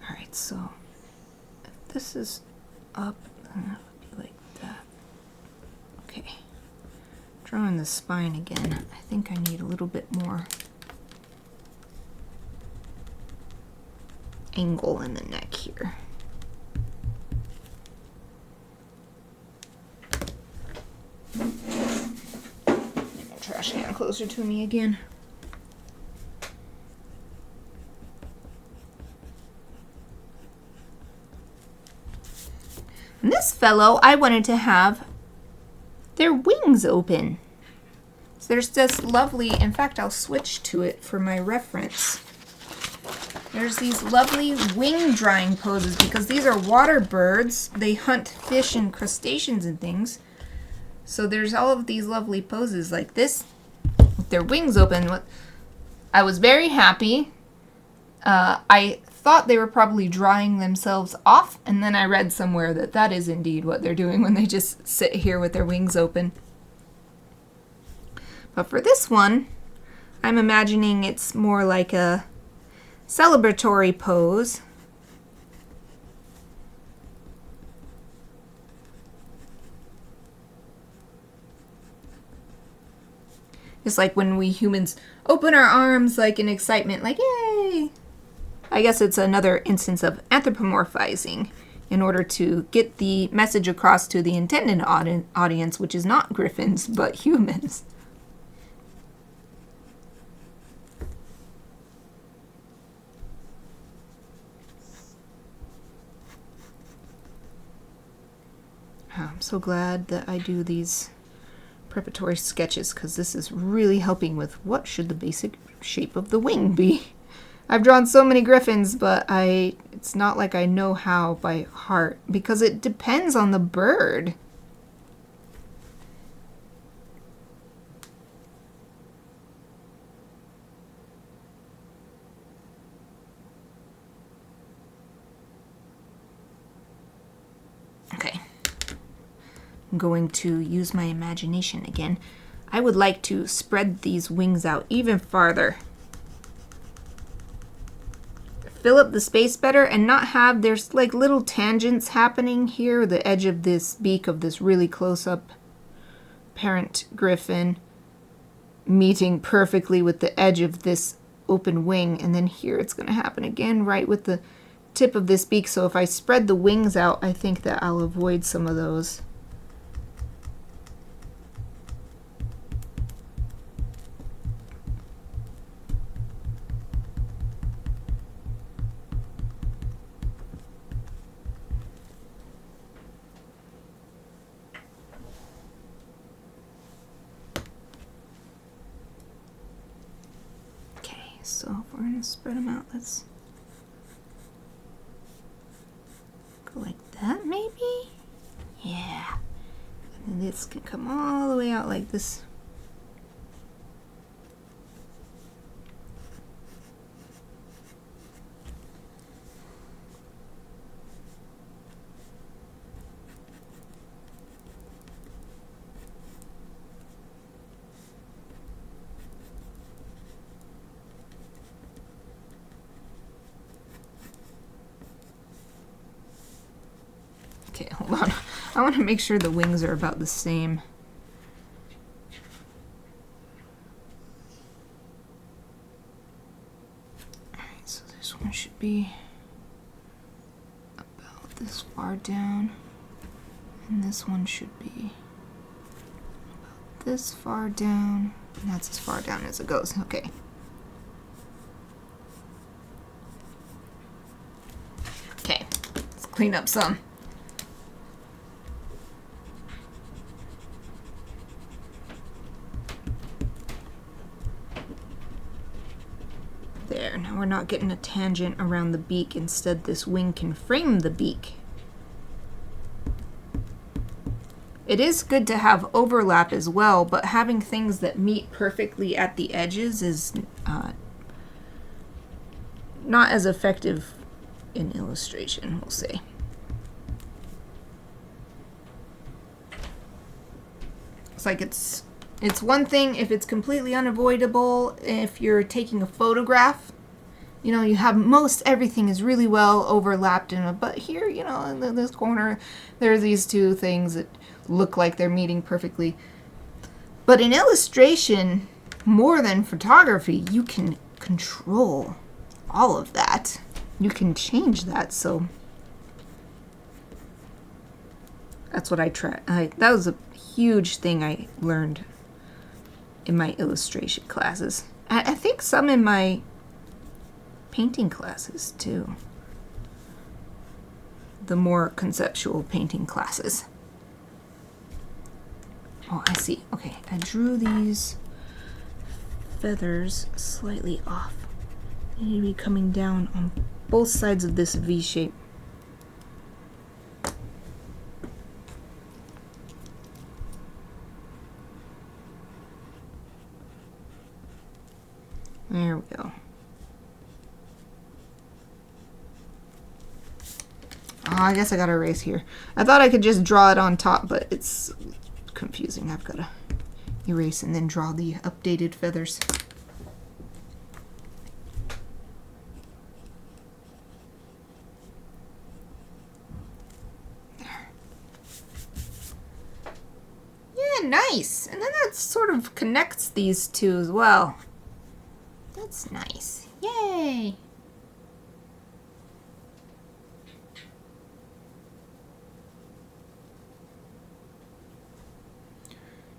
Alright, so if this is up, then it would be like that. Okay. Drawing the spine again. I think I need a little bit more angle in the neck here. Trash can closer to me again. And this fellow, I wanted to have their wings open. So there's this lovely, in fact, I'll switch to it for my reference. There's these lovely wing drying poses because these are water birds. They hunt fish and crustaceans and things. So there's all of these lovely poses like this with their wings open. I was very happy. I thought they were probably drying themselves off, and then I read somewhere that that is indeed what they're doing when they just sit here with their wings open. But for this one, I'm imagining it's more like a celebratory pose. It's like when we humans open our arms like in excitement, like yay! I guess it's another instance of anthropomorphizing in order to get the message across to the intended audience, which is not griffins, but humans. I'm so glad that I do these preparatory sketches, because this is really helping with what should the basic shape of the wing be. I've drawn so many griffins, but it's not like I know how by heart, because it depends on the bird. Okay. I'm going to use my imagination again. I would like to spread these wings out even farther. Fill up the space better and not have, there's like little tangents happening here, the edge of this beak of this really close-up parent griffin meeting perfectly with the edge of this open wing, and then here it's going to happen again right with the tip of this beak. So if I spread the wings out, I think that I'll avoid some of those. So if we're going to spread them out, let's go like that maybe? Yeah. And then this can come all the way out like this. Okay, hold on. I want to make sure the wings are about the same. Alright, so this one should be about this far down. And this one should be about this far down. And that's as far down as it goes. Okay. Okay, let's clean up some. There, now we're not getting a tangent around the beak. Instead, this wing can frame the beak. It is good to have overlap as well, but having things that meet perfectly at the edges is not as effective in illustration, we'll say. It's like it's one thing if it's completely unavoidable, if you're taking a photograph, you know, you have most everything is really well overlapped but here, you know, in this corner, there are these two things that look like they're meeting perfectly. But in illustration, more than photography, you can control all of that. You can change that, so that's what I try. That was a huge thing I learned in my illustration classes. I think some in my painting classes too. The more conceptual painting classes. Oh, I see. Okay, I drew these feathers slightly off. They need to be coming down on both sides of this V shape. There we go. Oh, I guess I gotta erase here. I thought I could just draw it on top, but it's confusing. I've gotta erase and then draw the updated feathers. There. Yeah, nice. And then that's sort sort of connects these two as well. That's nice. Yay!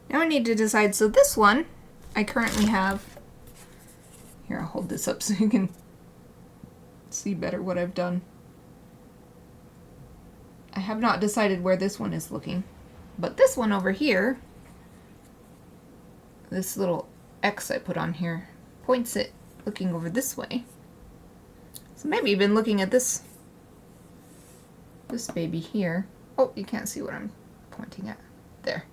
Now I need to decide. So this one, I currently have... Here, I'll hold this up so you can see better what I've done. I have not decided where this one is looking. But this one over here, this little X I put on here, points it looking over this way. So maybe you've been looking at this baby here. Oh, you can't see what I'm pointing at. There.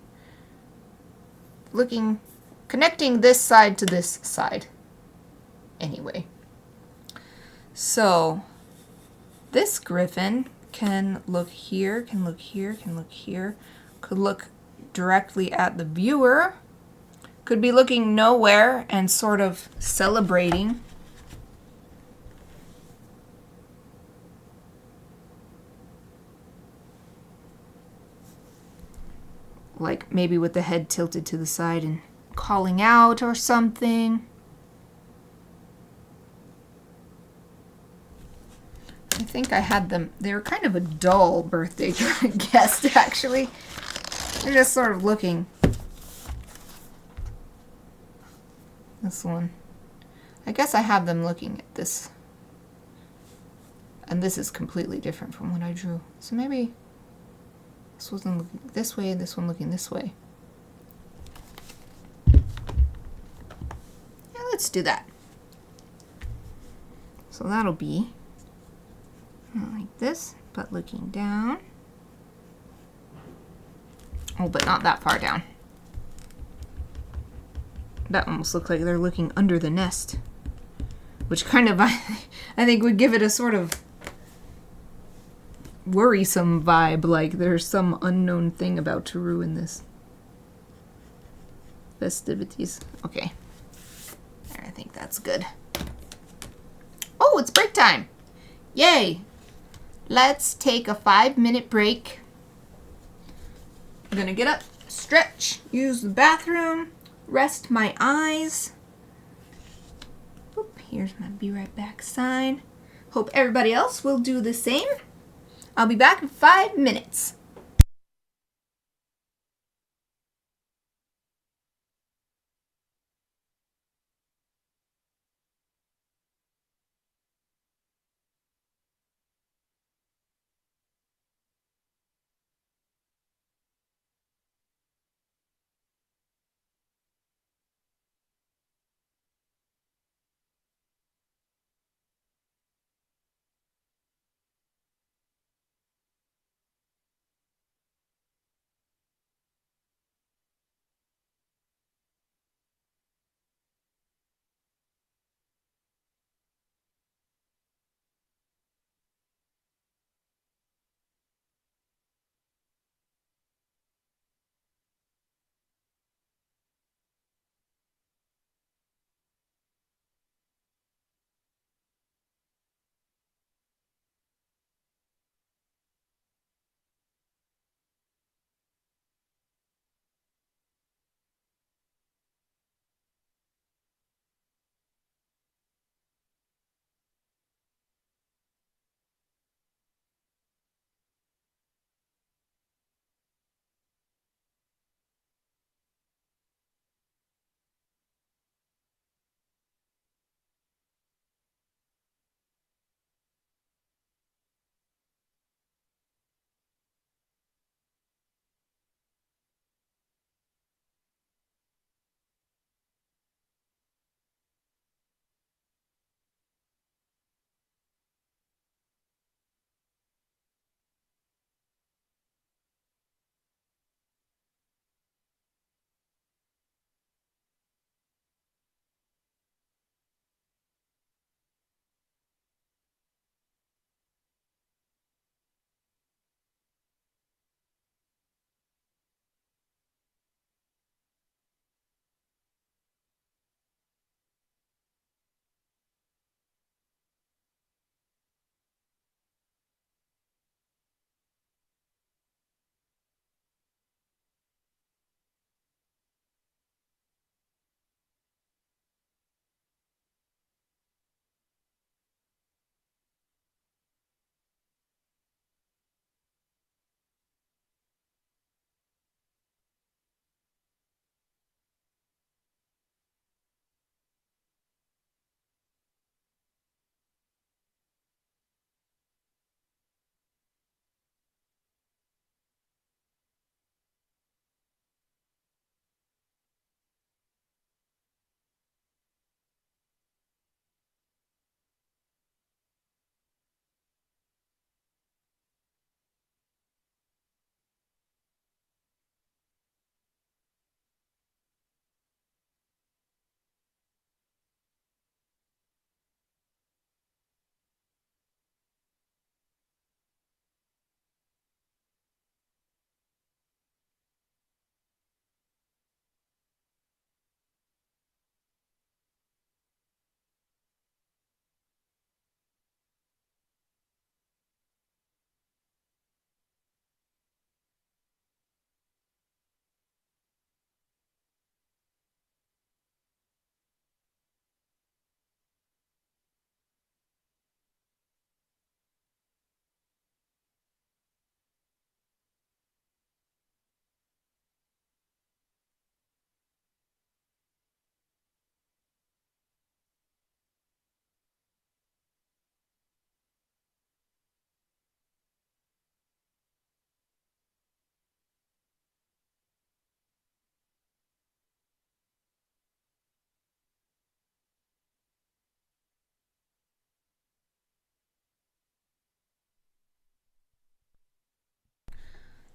Connecting this side to this side. Anyway. So, this griffin can look here, can look here, can look here. Could look directly at the viewer. Could be looking nowhere and sort of celebrating. Like maybe with the head tilted to the side and calling out or something. I think I had them, they were kind of a dull birthday guest actually. They're just sort of looking. This one. I guess I have them looking at this. And this is completely different from what I drew. So maybe this wasn't looking this way and this one looking this way. Yeah, let's do that. So that'll be like this, but looking down. Oh, but not that far down. That almost looks like they're looking under the nest, which kind of, I think would give it a sort of worrisome vibe, like there's some unknown thing about to ruin this festivities. Okay, I think that's good. Oh, it's break time! Yay! Let's take a 5-minute break. I'm gonna get up, stretch, use the bathroom, rest my eyes. Oop, here's my be right back sign. Hope everybody else will do the same. I'll be back in 5 minutes.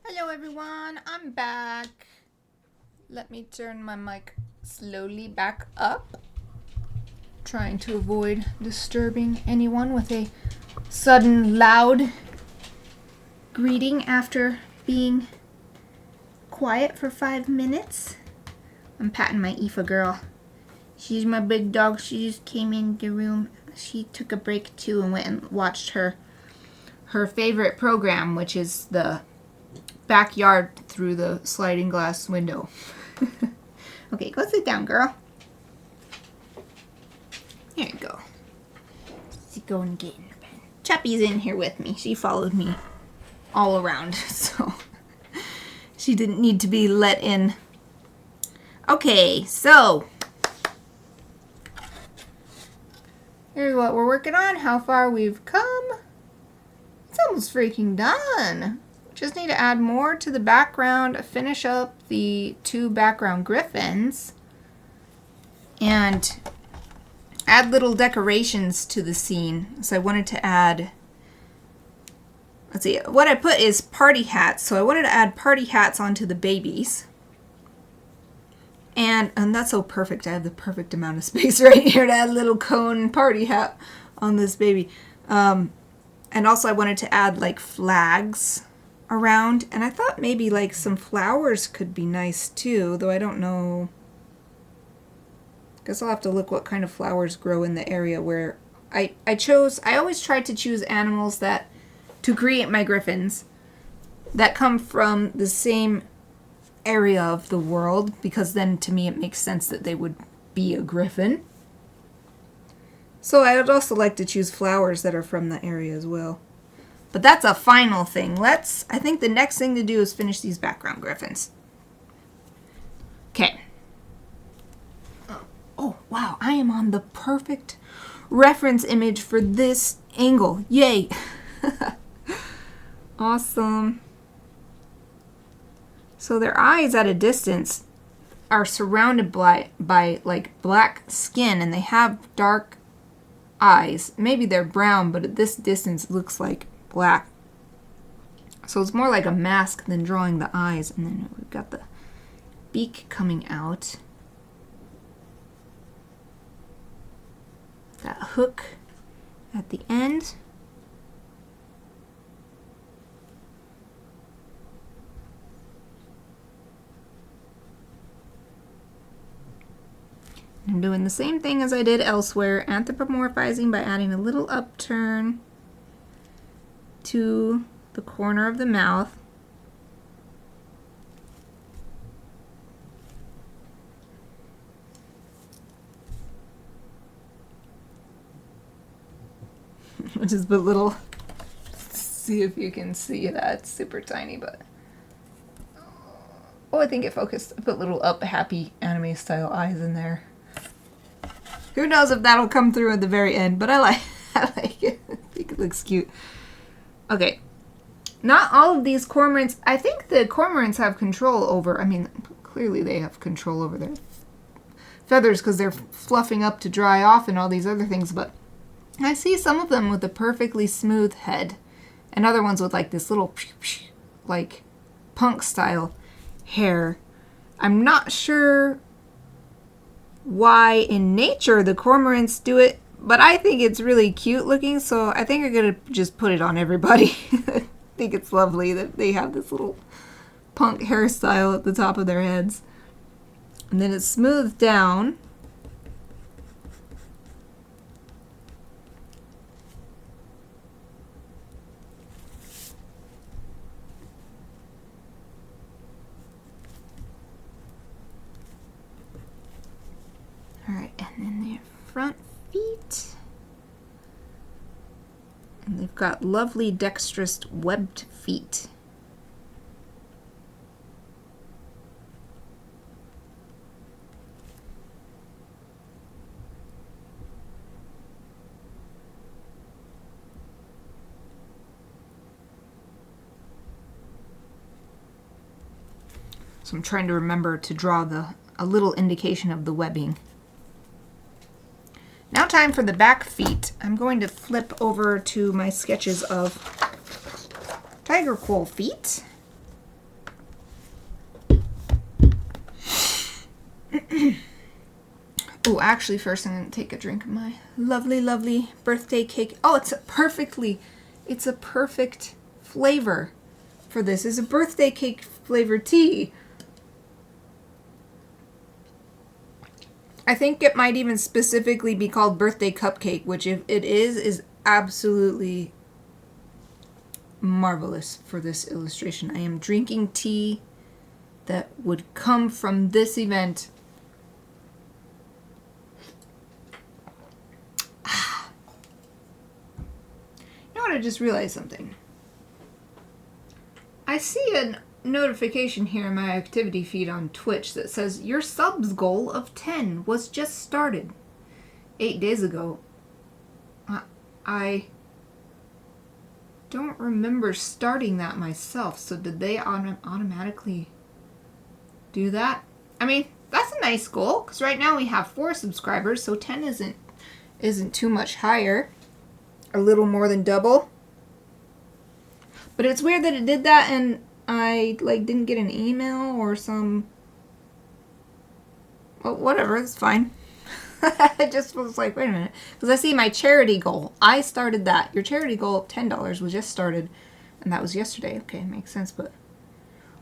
Hello everyone, I'm back. Let me turn my mic slowly back up. Trying to avoid disturbing anyone with a sudden loud greeting after being quiet for 5 minutes. I'm patting my Aoife girl. She's my big dog. She just came in the room. She took a break too and went and watched her favorite program, which is the backyard through the sliding glass window. Okay, go sit down, girl. There you go. Let's go and get in the bed. Chappie's in here with me. She followed me all around, so she didn't need to be let in. Okay, so here's what we're working on, how far we've come. It's almost freaking done. Just need to add more to the background, finish up the 2 background griffins, and add little decorations to the scene. So I wanted to add, let's see, what I put is party hats. So I wanted to add party hats onto the babies. And that's so perfect. I have the perfect amount of space right here to add a little cone party hat on this baby. And also I wanted to add like flags around, and I thought maybe like some flowers could be nice too, though I don't know. Guess I'll have to look what kind of flowers grow in the area where I always try to choose animals that, to create my griffins, that come from the same area of the world, because then to me it makes sense that they would be a griffin. So I would also like to choose flowers that are from the area as well. But that's a final thing. I think the next thing to do is finish these background griffins. Okay. Oh, wow. I am on the perfect reference image for this angle. Yay. Awesome. So their eyes at a distance are surrounded by like black skin, and they have dark eyes. Maybe they're brown, but at this distance it looks like black. So it's more like a mask than drawing the eyes. And then we've got the beak coming out. That hook at the end. I'm doing the same thing as I did elsewhere, anthropomorphizing by adding a little upturn to the corner of the mouth. Which is the little, see if you can see that, it's super tiny, but oh, I think it focused. I put little up happy anime style eyes in there. Who knows if that'll come through at the very end, but I like it. I think it looks cute. Okay. Not all of these cormorants, I think the cormorants have control over, I mean, clearly they have control over their feathers because they're fluffing up to dry off and all these other things, but I see some of them with a perfectly smooth head and other ones with like this little like punk style hair. I'm not sure why in nature the cormorants do it, but I think it's really cute looking, so I think I'm gonna just put it on everybody. I think it's lovely that they have this little punk hairstyle at the top of their heads. And then it's smoothed down. Alright, and then their front feet. And they've got lovely dexterous webbed feet. So I'm trying to remember to draw a little indication of the webbing. Now time for the back feet. I'm going to flip over to my sketches of tiger quoll feet. Oh, actually, first I'm going to take a drink of my lovely, lovely birthday cake. Oh, it's a perfect flavor for this. It's a birthday cake flavored tea. I think it might even specifically be called birthday cupcake, which if it is absolutely marvelous for this illustration. I am drinking tea that would come from this event. You know what? I just realized something. I see a notification here in my activity feed on Twitch that says your subs goal of 10 was just started 8 days ago. I don't remember starting that myself, so did they automatically do that? I mean, that's a nice goal, because right now we have 4 subscribers, so 10 isn't too much higher. A little more than double. But it's weird that it did that and I didn't get an email or some... Well, whatever, it's fine. I just was like, wait a minute. Because I see my charity goal. I started that. Your charity goal of $10 was just started. And that was yesterday. Okay, makes sense, but...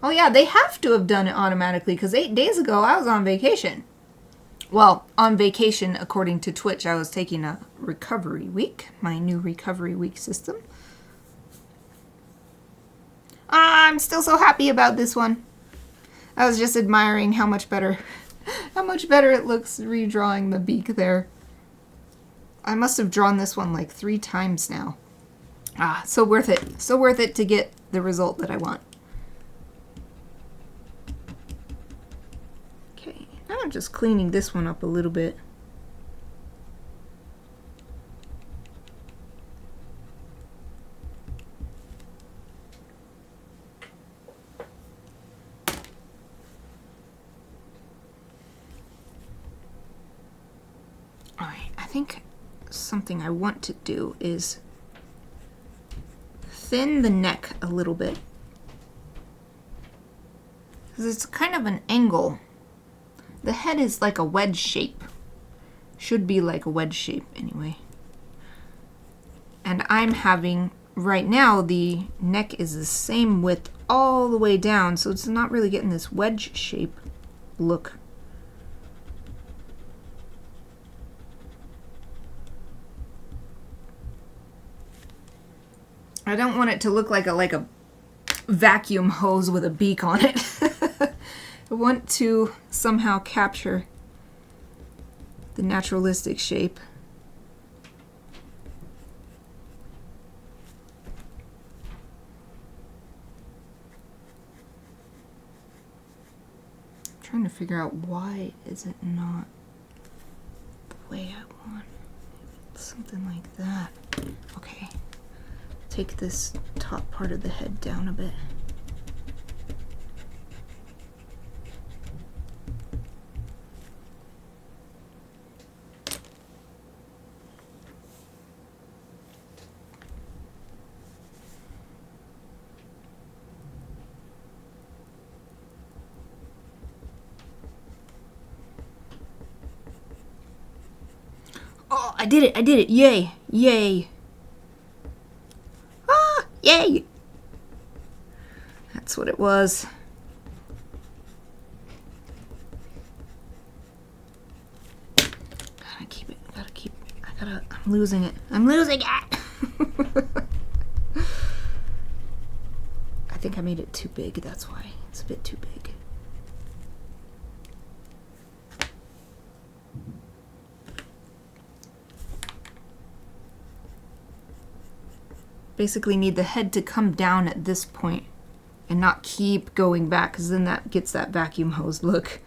Oh yeah, they have to have done it automatically because 8 days ago I was on vacation. Well, on vacation according to Twitch. I was taking a recovery week. My new recovery week system. I'm still so happy about this one. I was just admiring how much better it looks redrawing the beak there. I must have drawn this one like 3 times now. So worth it. So worth it to get the result that I want. Okay, now I'm just cleaning this one up a little bit. I think something I want to do is thin the neck a little bit. Because it's kind of an angle. The head is like a wedge shape. Should be like a wedge shape anyway. And I'm having, right now, the neck is the same width all the way down, so it's not really getting this wedge shape look. I don't want it to look like a vacuum hose with a beak on it. I want to somehow capture the naturalistic shape. I'm trying to figure out why is it not the way I want. Something like that. Okay. Take this top part of the head down a bit. Oh, I did it, yay, yay. Yay! That's what it was. Gotta keep it, I'm losing it. I'm losing it! I think I made it too big, that's why. It's a bit too big. Basically need the head to come down at this point and not keep going back, because then that gets that vacuum hose look.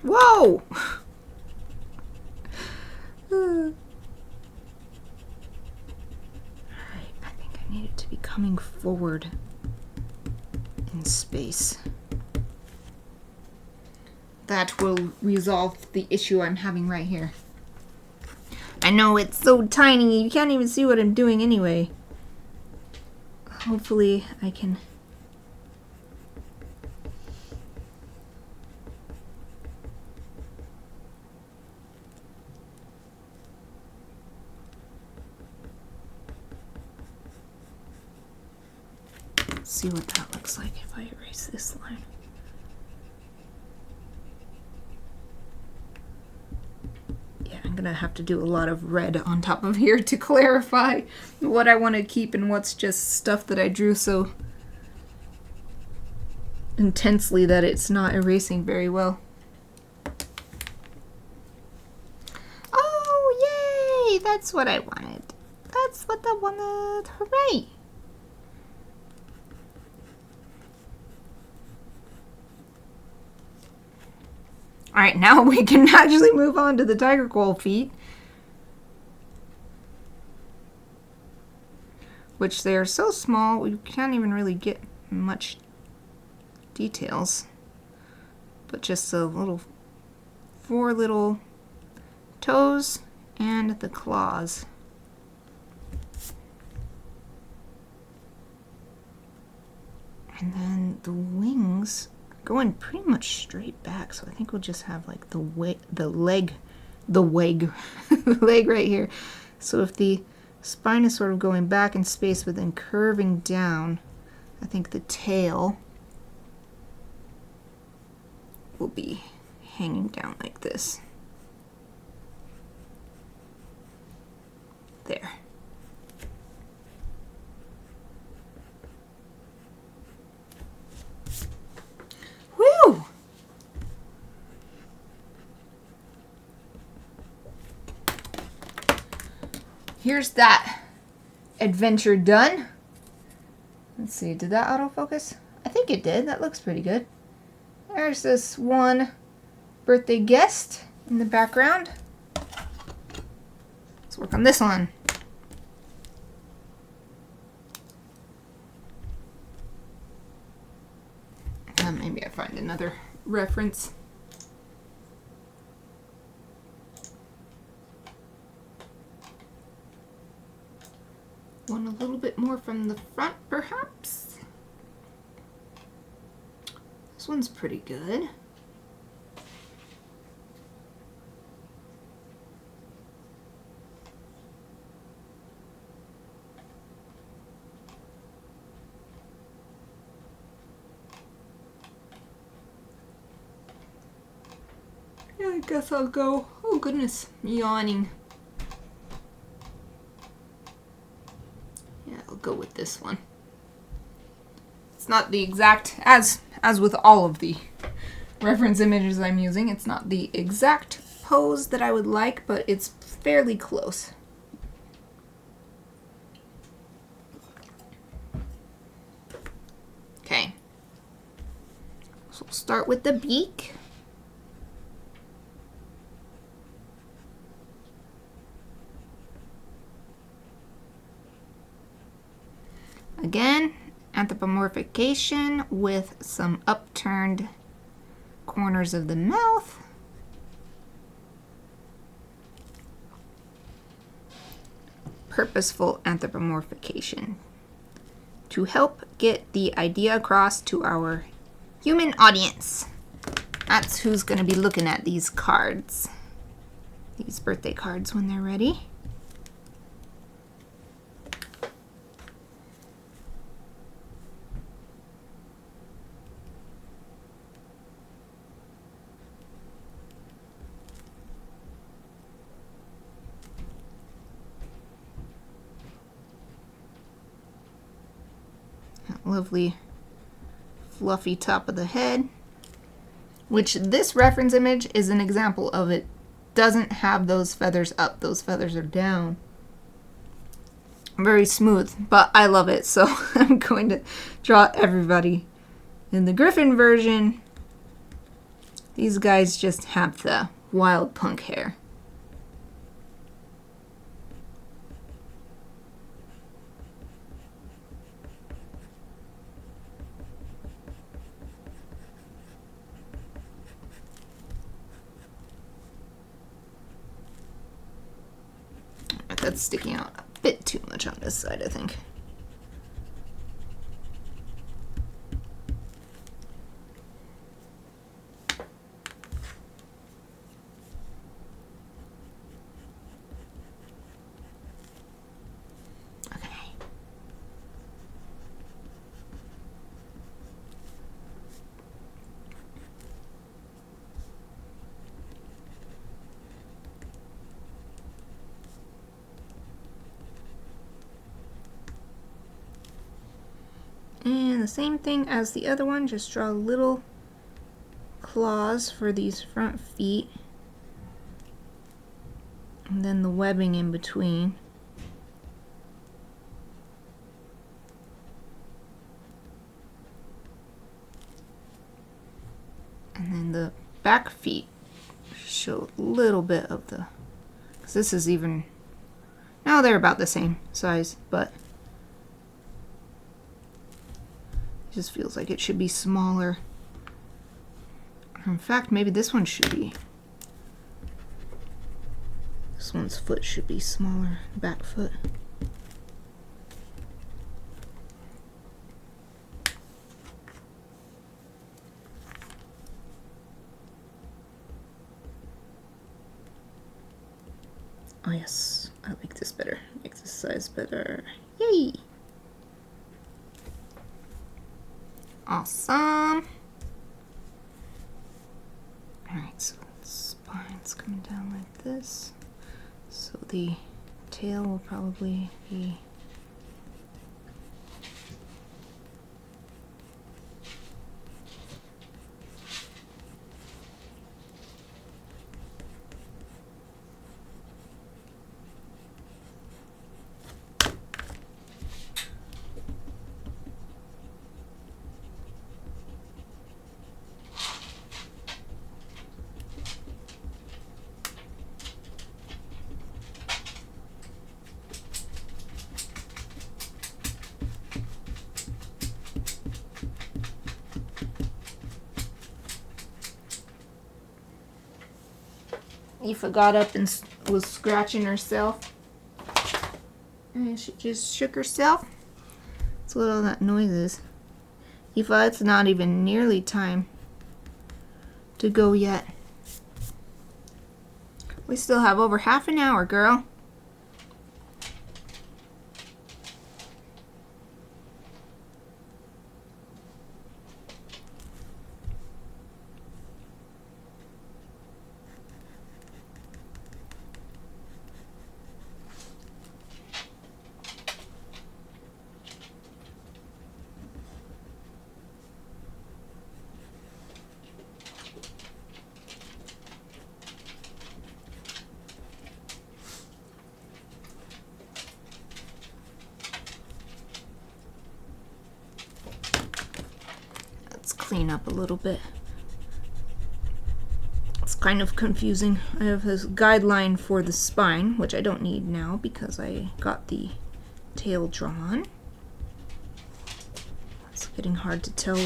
Whoa! Need it to be coming forward in space. that will resolve the issue I'm having right here. I know it's so tiny, you can't even see what I'm doing anyway. Hopefully I can... see what that looks like if I erase this line. Yeah, I'm gonna have to do a lot of red on top of here to clarify what I want to keep and what's just stuff that I drew so intensely that it's not erasing very well. Oh, yay! That's what I wanted. That's what I wanted. Hooray! Alright, now we can actually move on to the tiger quoll feet. Which they are so small, we can't even really get much details. But just the little 4 little toes and the claws. And then the wings going pretty much straight back, so I think we'll just have like the leg right here. So if the spine is sort of going back in space but then curving down, I think the tail will be hanging down like this. There. Woo! Here's that adventure done. Let's see, did that autofocus? I think it did. That looks pretty good. There's this one birthday guest in the background. Let's work on this one. Maybe I find another reference. One a little bit more from the front, perhaps. This one's pretty good. Yeah, I guess I'll go. Oh goodness, yawning. Yeah, I'll go with this one. It's not the exact, as with all of the reference images I'm using, it's not the exact pose that I would like, but it's fairly close. Okay. So we'll start with the beak. Again, anthropomorphication with some upturned corners of the mouth. Purposeful anthropomorphication to help get the idea across to our human audience. That's who's going to be looking at these cards, these birthday cards when they're ready. Lovely fluffy top of the head, which this reference image is an example of. It doesn't have those feathers up, those feathers are down. Very smooth, but I love it, so I'm going to draw everybody. In the Gryphon version, these guys just have the wild punk hair. That's sticking out a bit too much on this side, I think. And the same thing as the other one, just draw little claws for these front feet. And then the webbing in between. And then the back feet show a little bit of the, because this is even, now they're about the same size, but it just feels like it should be smaller. In fact, maybe this one should be. This one's foot should be smaller, back foot. Oh yes, I like this better. I like this size better. Yay! Awesome. Alright, so the spine's coming down like this. So the tail will probably be Aoife got up and was scratching herself. And she just shook herself. That's what all that noise is. Aoife, it's not even nearly time to go yet. We still have over half an hour, girl. Clean up a little bit. It's kind of confusing. I have this guideline for the spine, which I don't need now because I got the tail drawn. It's getting hard to tell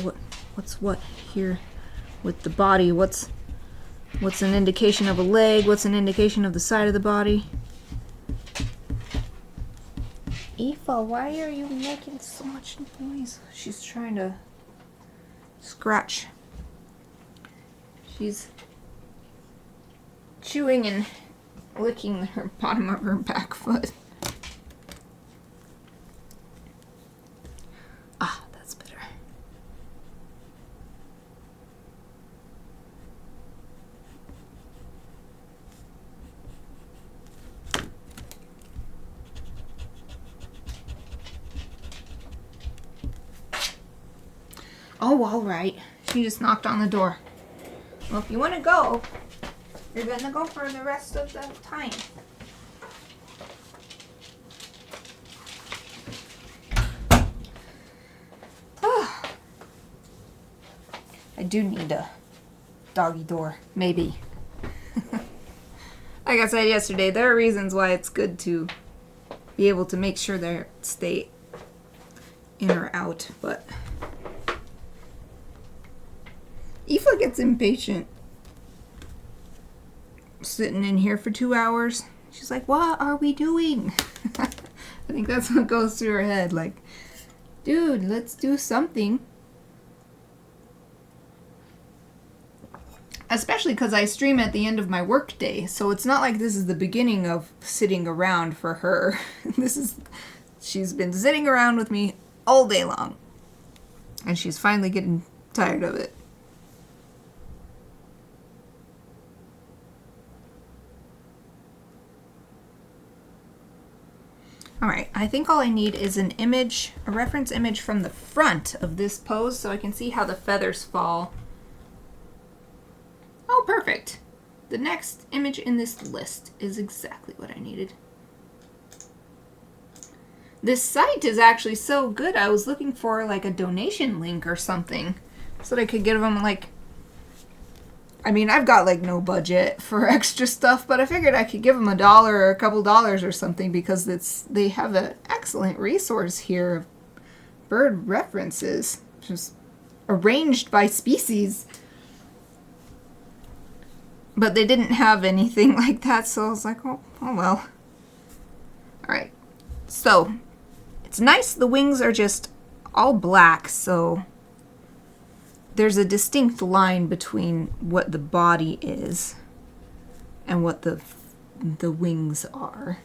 what's what here with the body. What's an indication of a leg? What's an indication of the side of the body? Aoife, why are you making so much noise? She's trying to scratch. She's chewing and licking her bottom of her back foot. Ah, that's better. Oh, all right. She just knocked on the door. Well, if you want to go, you're going to go for the rest of the time. I do need a doggy door, maybe. Like I said yesterday, there are reasons why it's good to be able to make sure they stay in or out, but Aoife gets impatient sitting in here for 2 hours. She's like, what are we doing? I think that's what goes through her head. Like, dude, let's do something. Especially because I stream at the end of my work day. So it's not like this is the beginning of sitting around for her. She's been sitting around with me all day long. And she's finally getting tired of it. Alright, I think all I need is an image, a reference image from the front of this pose so I can see how the feathers fall. Oh, perfect. The next image in this list is exactly what I needed. This site is actually so good. I was looking for like a donation link or something so that I could give them like, I mean, I've got like no budget for extra stuff, but I figured I could give them $1 or a couple dollars or something because they have an excellent resource here of bird references, just arranged by species. But they didn't have anything like that, so I was like, oh well. Alright, so it's nice the wings are just all black, so there's a distinct line between what the body is and what the wings are.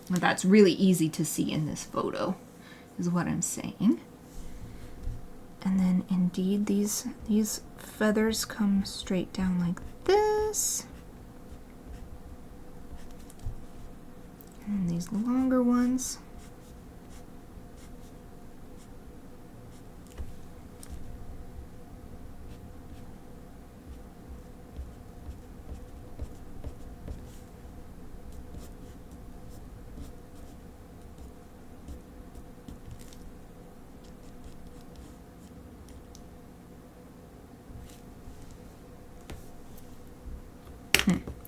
And that's really easy to see in this photo, is what I'm saying. And then indeed these feathers come straight down like this. And these longer ones.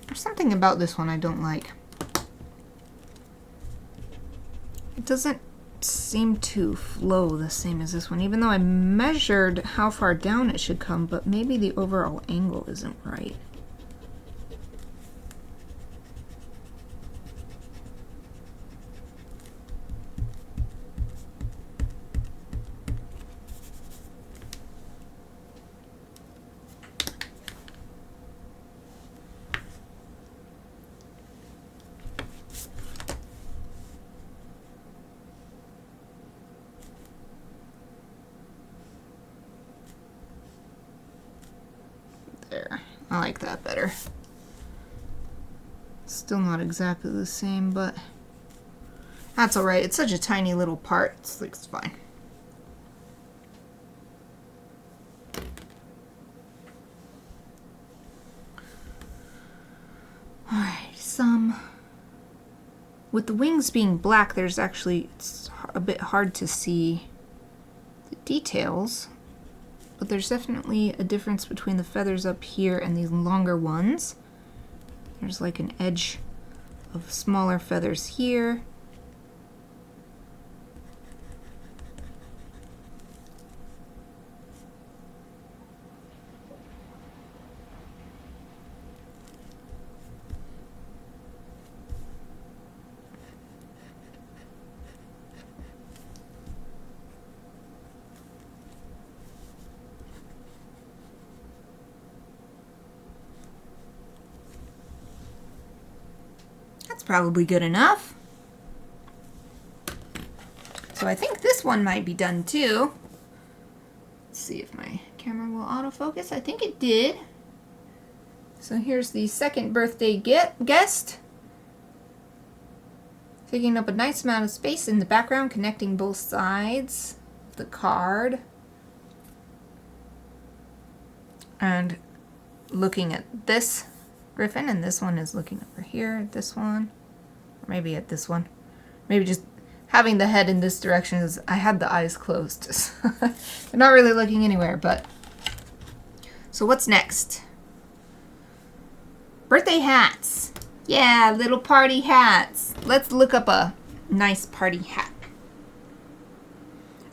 There's something about this one I don't like. It doesn't seem to flow the same as this one, even though I measured how far down it should come, but maybe the overall angle isn't right. There. I like that better. Still not exactly the same, but that's alright. It's such a tiny little part. It's fine. Alright, with the wings being black, it's a bit hard to see the details. But there's definitely a difference between the feathers up here and these longer ones. There's like an edge of smaller feathers here. Probably good enough. So I think this one might be done too. Let's see if my camera will autofocus. I think it did. So here's the second birthday guest. Taking up a nice amount of space in the background, connecting both sides of the card. And looking at this griffin, and this one is looking over here at this one. Maybe at this one. Maybe just having the head in this direction is, I had the eyes closed. They're not really looking anywhere, but. So what's next? Birthday hats. Yeah, little party hats. Let's look up a nice party hat.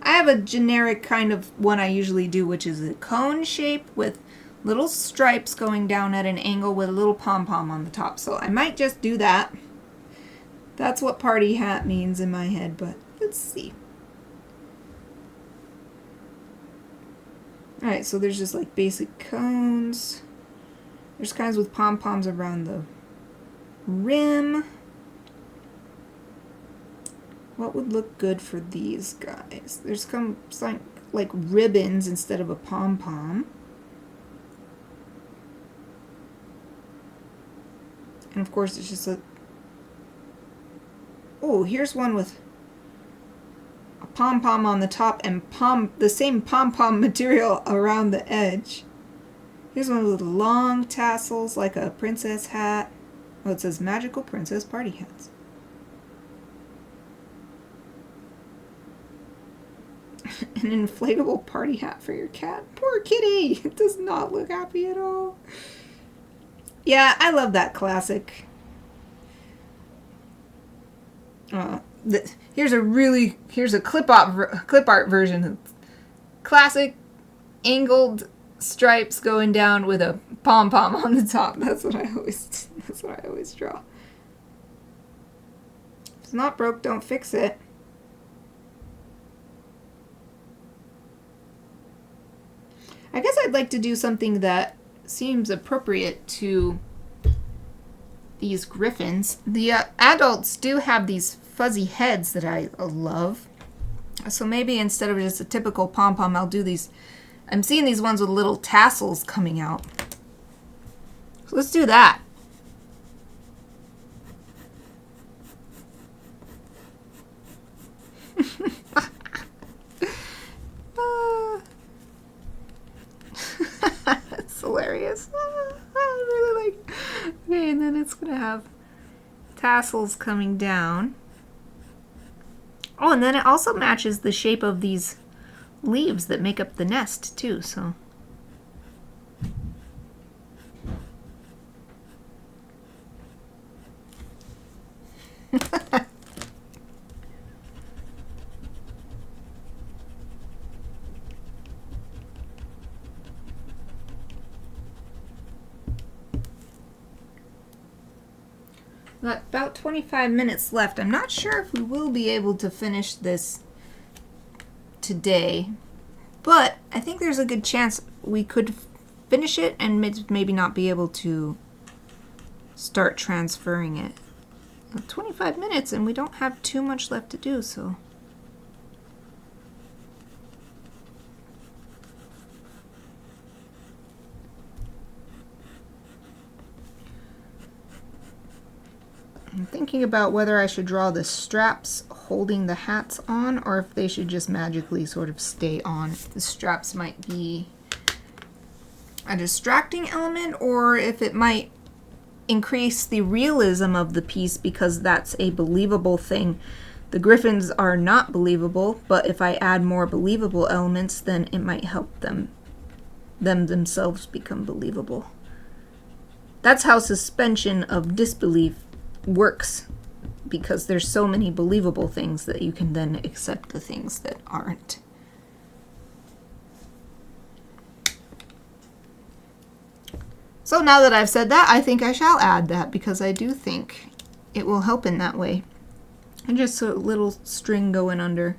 I have a generic kind of one I usually do, which is a cone shape with little stripes going down at an angle with a little pom-pom on the top. So I might just do that. That's what party hat means in my head, but let's see. Alright, so there's just like basic cones. There's kinds with pom-poms around the rim. What would look good for these guys? There's some like ribbons instead of a pom-pom. And of course it's just a... Oh, here's one with a pom-pom on the top and the same pom-pom material around the edge. Here's one with long tassels like a princess hat. Oh, it says Magical Princess Party Hats. An inflatable party hat for your cat. Poor kitty! It does not look happy at all. Yeah, I love that classic. Here's a clip art version. Classic angled stripes going down with a pom-pom on the top. That's what I always draw. If it's not broke, don't fix it. I guess I'd like to do something that seems appropriate to these griffins. The adults do have these fuzzy heads that I love. So maybe instead of just a typical pom-pom, I'll do these. I'm seeing these ones with little tassels coming out. So let's do that. That's hilarious. I really like it. Okay, and then it's going to have tassels coming down. Oh, and then it also matches the shape of these leaves that make up the nest, too, so... Got about 25 minutes left. I'm not sure if we will be able to finish this today, but I think there's a good chance we could finish it and maybe not be able to start transferring it. 25 minutes and we don't have too much left to do, so... I'm thinking about whether I should draw the straps holding the hats on or if they should just magically sort of stay on. The straps might be a distracting element, or if it might increase the realism of the piece because that's a believable thing. The griffins are not believable, but if I add more believable elements, then it might help them themselves become believable. That's how suspension of disbelief works, because there's so many believable things that you can then accept the things that aren't. So now that I've said that, I think I shall add that, because I do think it will help in that way. And just a little string going under.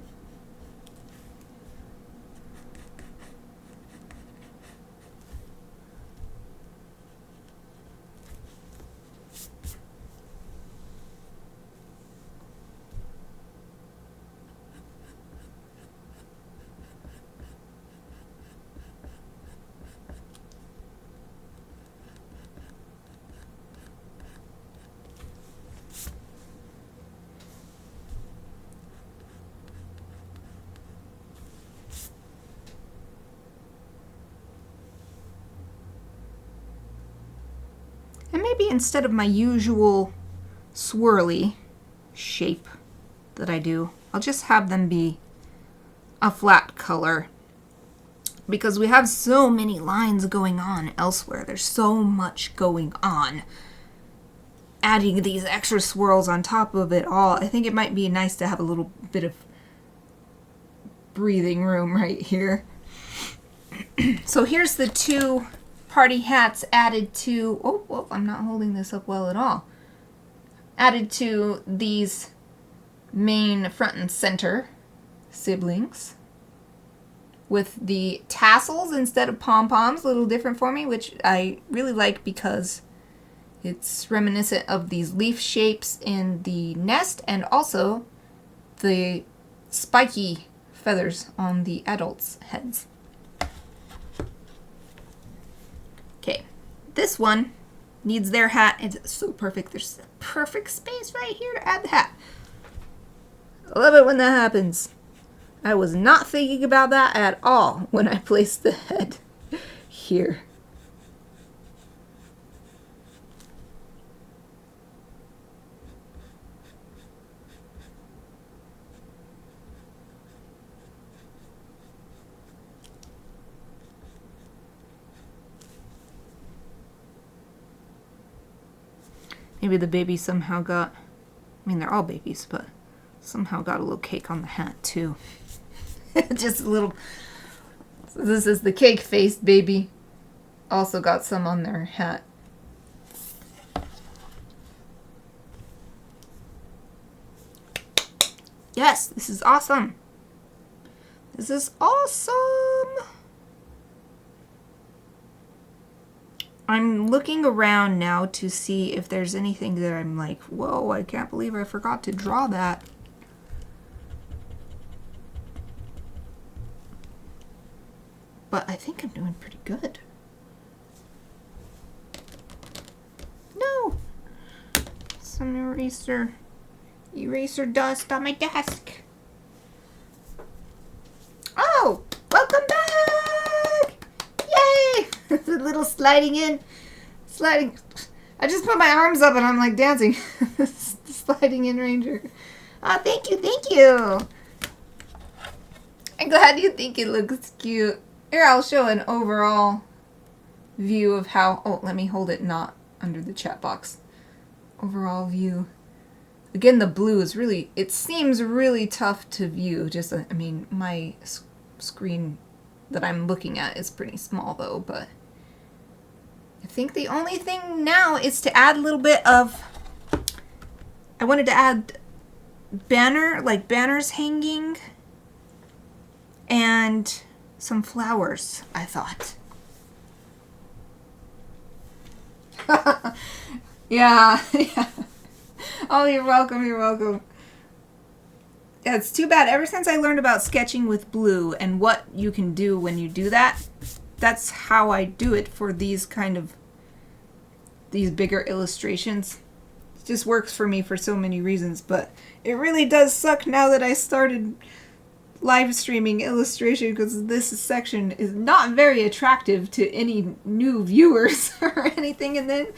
And maybe instead of my usual swirly shape that I do, I'll just have them be a flat color. Because we have so many lines going on elsewhere. There's so much going on. Adding these extra swirls on top of it all, I think it might be nice to have a little bit of breathing room right here. So here's the two party hats added to... Oh, I'm not holding this up well at all. added to these main front and center siblings with the tassels instead of pom-poms, a little different for me, which I really like because it's reminiscent of these leaf shapes in the nest and also the spiky feathers on the adults' heads. Okay, this one needs their hat. It's so perfect. There's a perfect space right here to add the hat. I love it when that happens. I was not thinking about that at all when I placed the head here. Maybe the baby somehow got, I mean, they're all babies, but somehow got a little cake on the hat too. Just a little. So this is the cake-faced baby. Also got some on their hat. Yes, this is awesome. This is awesome. I'm looking around now to see if there's anything that I'm like, whoa, I can't believe I forgot to draw that. But I think I'm doing pretty good. No! Some eraser dust on my desk. Oh! Welcome back! Yay! The little sliding in. Sliding. I just put my arms up and I'm like dancing. Sliding in ranger. Oh, thank you, thank you. I'm glad you think it looks cute. Here, I'll show an overall view of how... Oh, let me hold it not under the chat box. Overall view. Again, the blue is really... It seems really tough to view. Just, I mean, my screen that I'm looking at is pretty small, though, but... I think the only thing now is to add a little bit of... I wanted to add banners hanging and some flowers, I thought. Yeah. Oh, you're welcome, you're welcome. Yeah, it's too bad. Ever since I learned about sketching with blue and what you can do when you do that, that's how I do it for these bigger illustrations. It just works for me for so many reasons, but it really does suck now that I started live streaming illustration because this section is not very attractive to any new viewers or anything, and then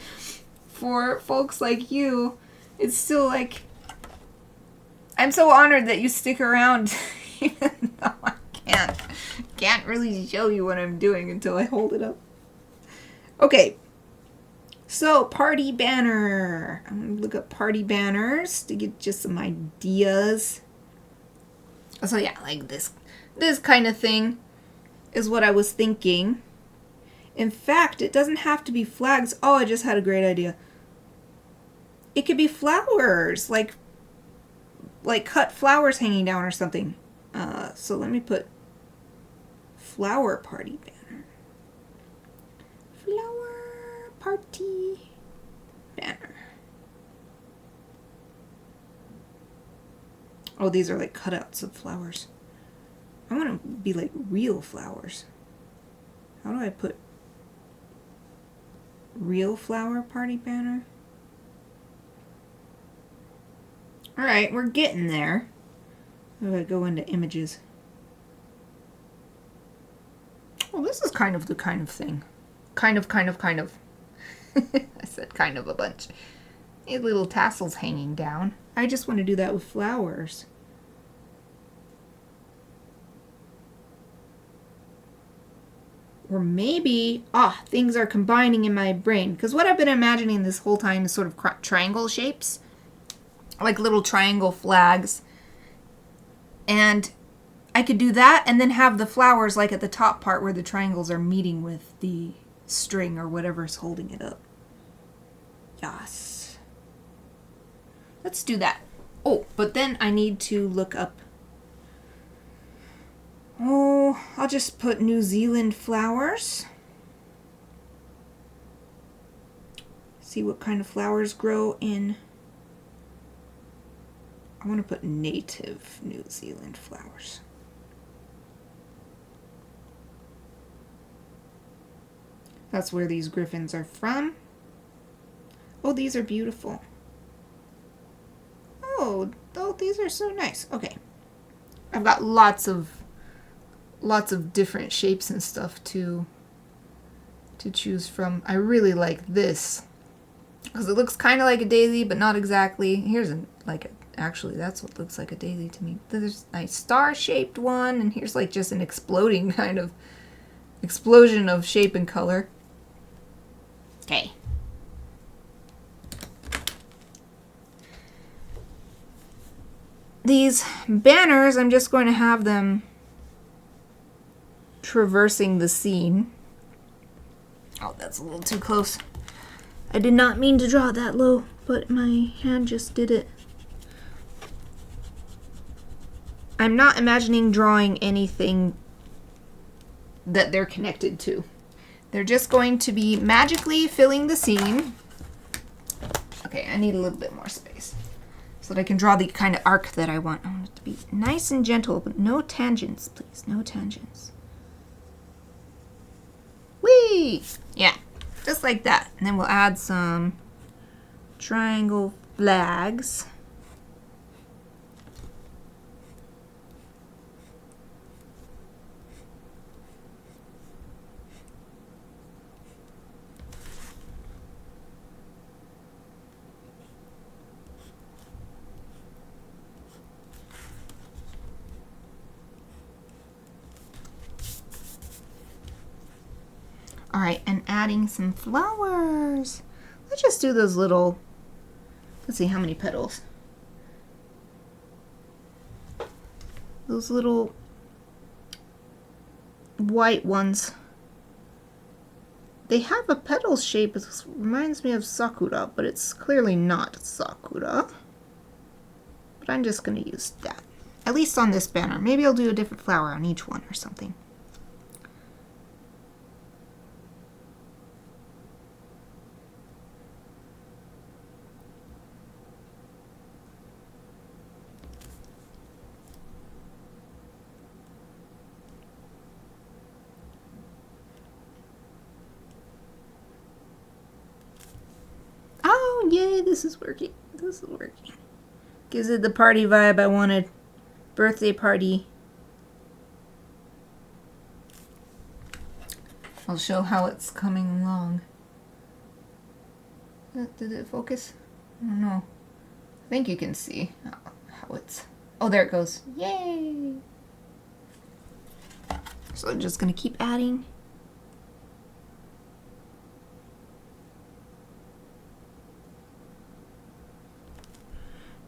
for folks like you, it's still like, I'm so honored that you stick around even though I can't really show you what I'm doing until I hold it up. Okay, so party banner. I'm gonna look up party banners to get just some ideas. So yeah, like this kind of thing is what I was thinking. In fact, it doesn't have to be flags. Oh, I just had a great idea. It could be flowers, like cut flowers hanging down or something. So let me put flower party banner. Flower party banner. Oh, these are like cutouts of flowers. I want to be like real flowers. How do I put real flower party banner? Alright, we're getting there. How do I go into images? Well, this is kind of the kind of thing. Kind of. I said kind of a bunch. These little tassels hanging down. I just want to do that with flowers. Or maybe, things are combining in my brain. Because what I've been imagining this whole time is sort of triangle shapes. Like little triangle flags. And I could do that and then have the flowers like at the top part where the triangles are meeting with the string or whatever's holding it up. Yes. let's do that. Oh, but then I need to look up. Oh, I'll just put New Zealand flowers. See what kind of flowers grow in. I want to put native New Zealand flowers. That's where these griffins are from. Oh, these are beautiful. Oh, these are so nice. Okay. I've got lots of different shapes and stuff to choose from. I really like this because it looks kind of like a daisy, but not exactly. Here's actually that's what looks like a daisy to me. There's a nice star-shaped one, and here's like just an exploding kind of explosion of shape and color. Okay. These banners, I'm just going to have them traversing the scene. Oh, that's a little too close. I did not mean to draw it that low, but my hand just did it. I'm not imagining drawing anything that they're connected to. They're just going to be magically filling the scene. Okay, I need a little bit more space so that I can draw the kind of arc that I want. I want it to be nice and gentle, but no tangents, please. No tangents. Whee! Yeah, just like that. And then we'll add some triangle flags. All right, and adding some flowers. Let's just do those little, let's see how many petals. Those little white ones. They have a petal shape. It reminds me of sakura, but it's clearly not sakura. But I'm just going to use that. At least on this banner. Maybe I'll do a different flower on each one or something. Yay, this is working. This is working. Gives it the party vibe I wanted. Birthday party. I'll show how it's coming along. Did it focus? I don't know. I think you can see how it's... Oh, there it goes. Yay! So I'm just going to keep adding.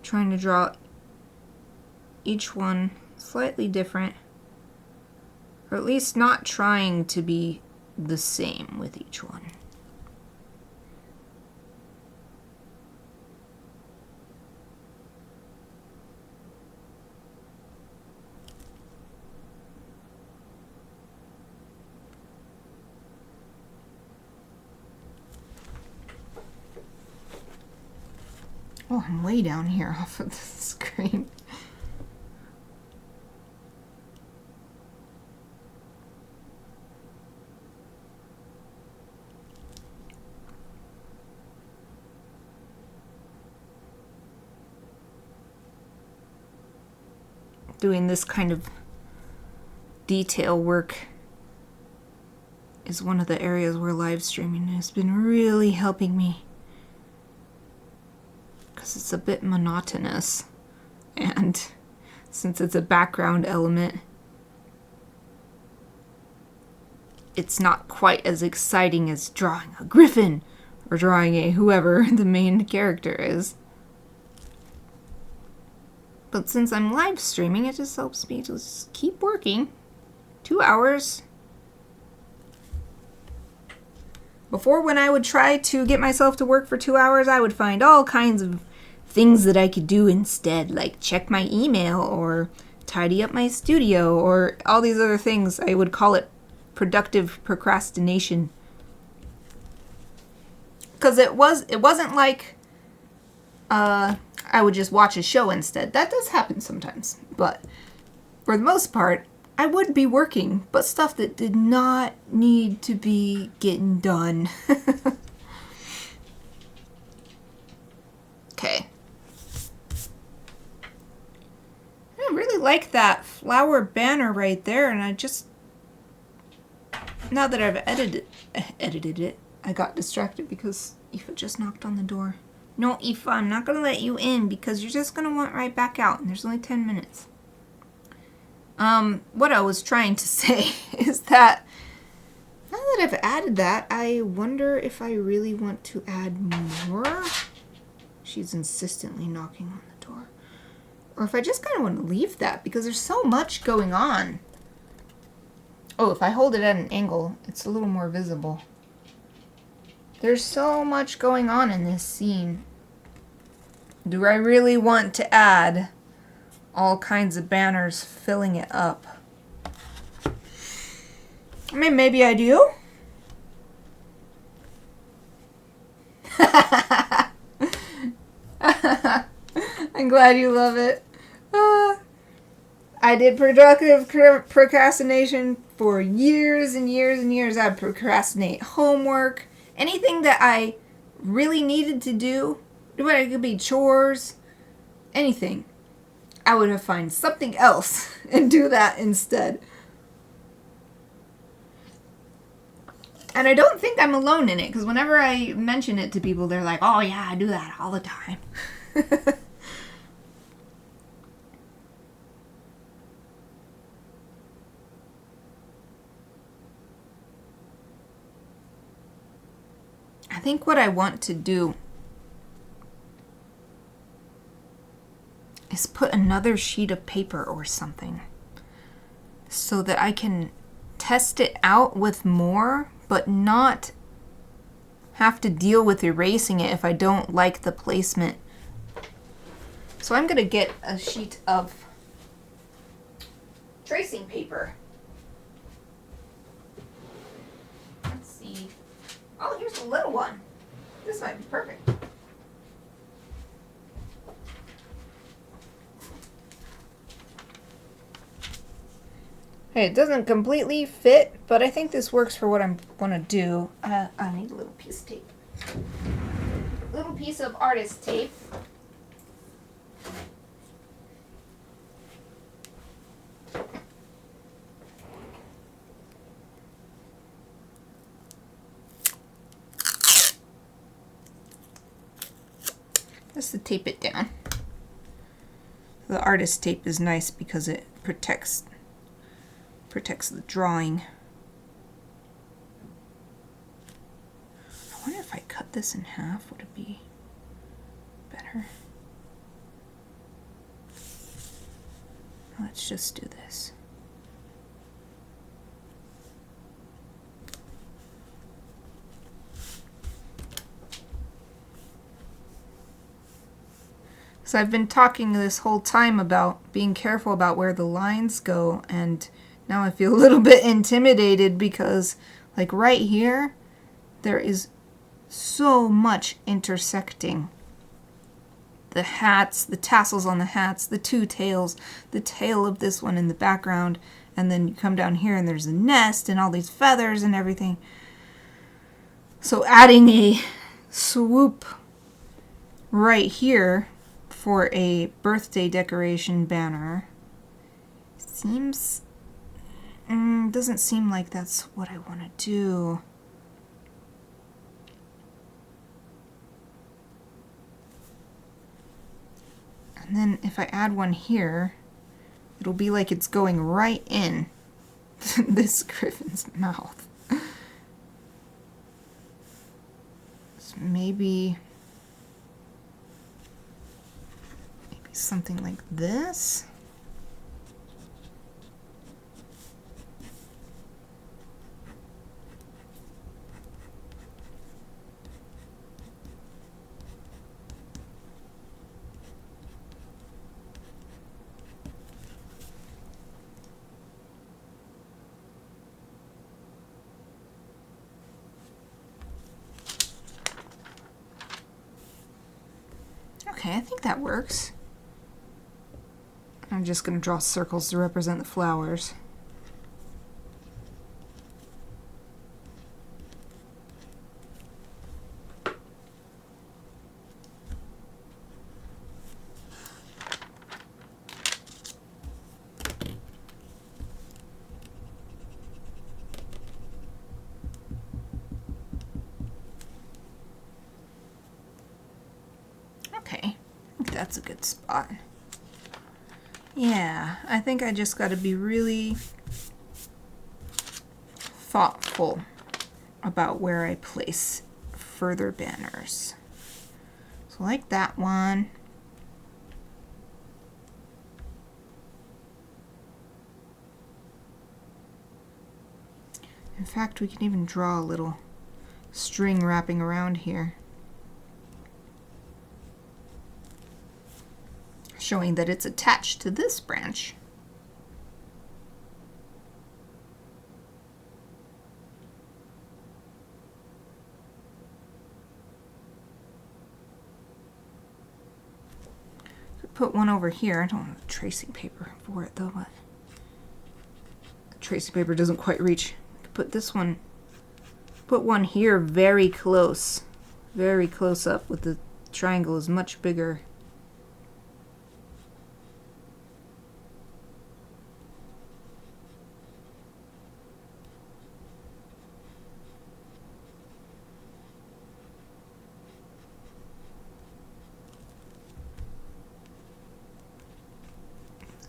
Trying to draw each one slightly different, or at least not trying to be the same with each one. Oh, I'm way down here off of the screen. Doing this kind of detail work is one of the areas where live streaming has been really helping me. Because it's a bit monotonous, and since it's a background element, it's not quite as exciting as drawing a griffin or drawing a whoever the main character is. But since I'm live streaming, it just helps me to just keep working. 2 hours. Before, when I would try to get myself to work for 2 hours, I would find all kinds of things that I could do instead, like check my email or tidy up my studio or all these other things. I would call it productive procrastination. Because it wasn't like I would just watch a show instead. That does happen sometimes. But for the most part, I would be working, but stuff that did not need to be getting done. Okay. I really like that flower banner right there, and I just, now that I've edited it, I got distracted because Aoife just knocked on the door. No, Aoife, I'm not going to let you in because you're just going to want right back out, and there's only 10 minutes. What I was trying to say is that now that I've added that, I wonder if I really want to add more. She's insistently knocking on the door. Or if I just kind of want to leave that because there's so much going on. Oh, if I hold it at an angle, it's a little more visible. There's so much going on in this scene. Do I really want to add all kinds of banners filling it up? I mean, maybe I do. I'm glad you love it. I did productive procrastination for years and years and years. I'd procrastinate homework. Anything that I really needed to do. It could be chores. Anything. I would have find something else and do that instead. And I don't think I'm alone in it, because whenever I mention it to people, they're like, oh yeah, I do that all the time. I think what I want to do is put another sheet of paper or something so that I can test it out with more, but not have to deal with erasing it if I don't like the placement. So I'm going to get a sheet of tracing paper. Let's see. Oh, here's a little one. This might be perfect. Hey, it doesn't completely fit, but I think this works for what I want to do. I need a little piece of tape. A little piece of artist tape. Just to tape it down. The artist tape is nice because it protects the drawing. I wonder if I cut this in half, would it be better? Let's just do this. So I've been talking this whole time about being careful about where the lines go, and now I feel a little bit intimidated because, like right here, there is so much intersecting. The hats, the tassels on the hats, the two tails, the tail of this one in the background, and then you come down here and there's a nest and all these feathers and everything. So adding a swoop right here for a birthday decoration banner seems... doesn't seem like that's what I want to do. And then if I add one here, it'll be like it's going right in this griffin's mouth. So maybe something like this. Okay, I think that works. I'm just going to draw circles to represent the flowers. Okay, I think that's a good spot. Yeah, I think I just got to be really thoughtful about where I place further banners. So like that one. In fact, we can even draw a little string wrapping around here, showing that it's attached to this branch. Put one over here. I don't have tracing paper for it though, but tracing paper doesn't quite reach. Put this one, put one here very close up with the triangle is much bigger.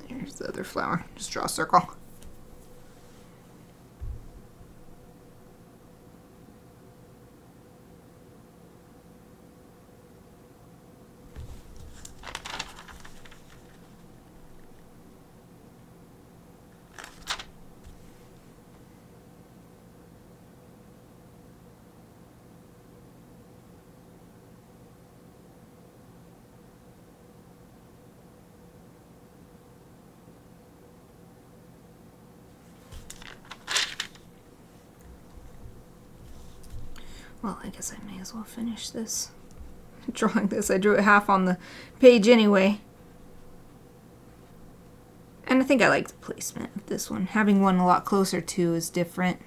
Here's the other flower. Just draw a circle. Well, I guess I may as well finish this. Drawing this. I drew it half on the page anyway. And I think I like the placement of this one. Having one a lot closer to is different.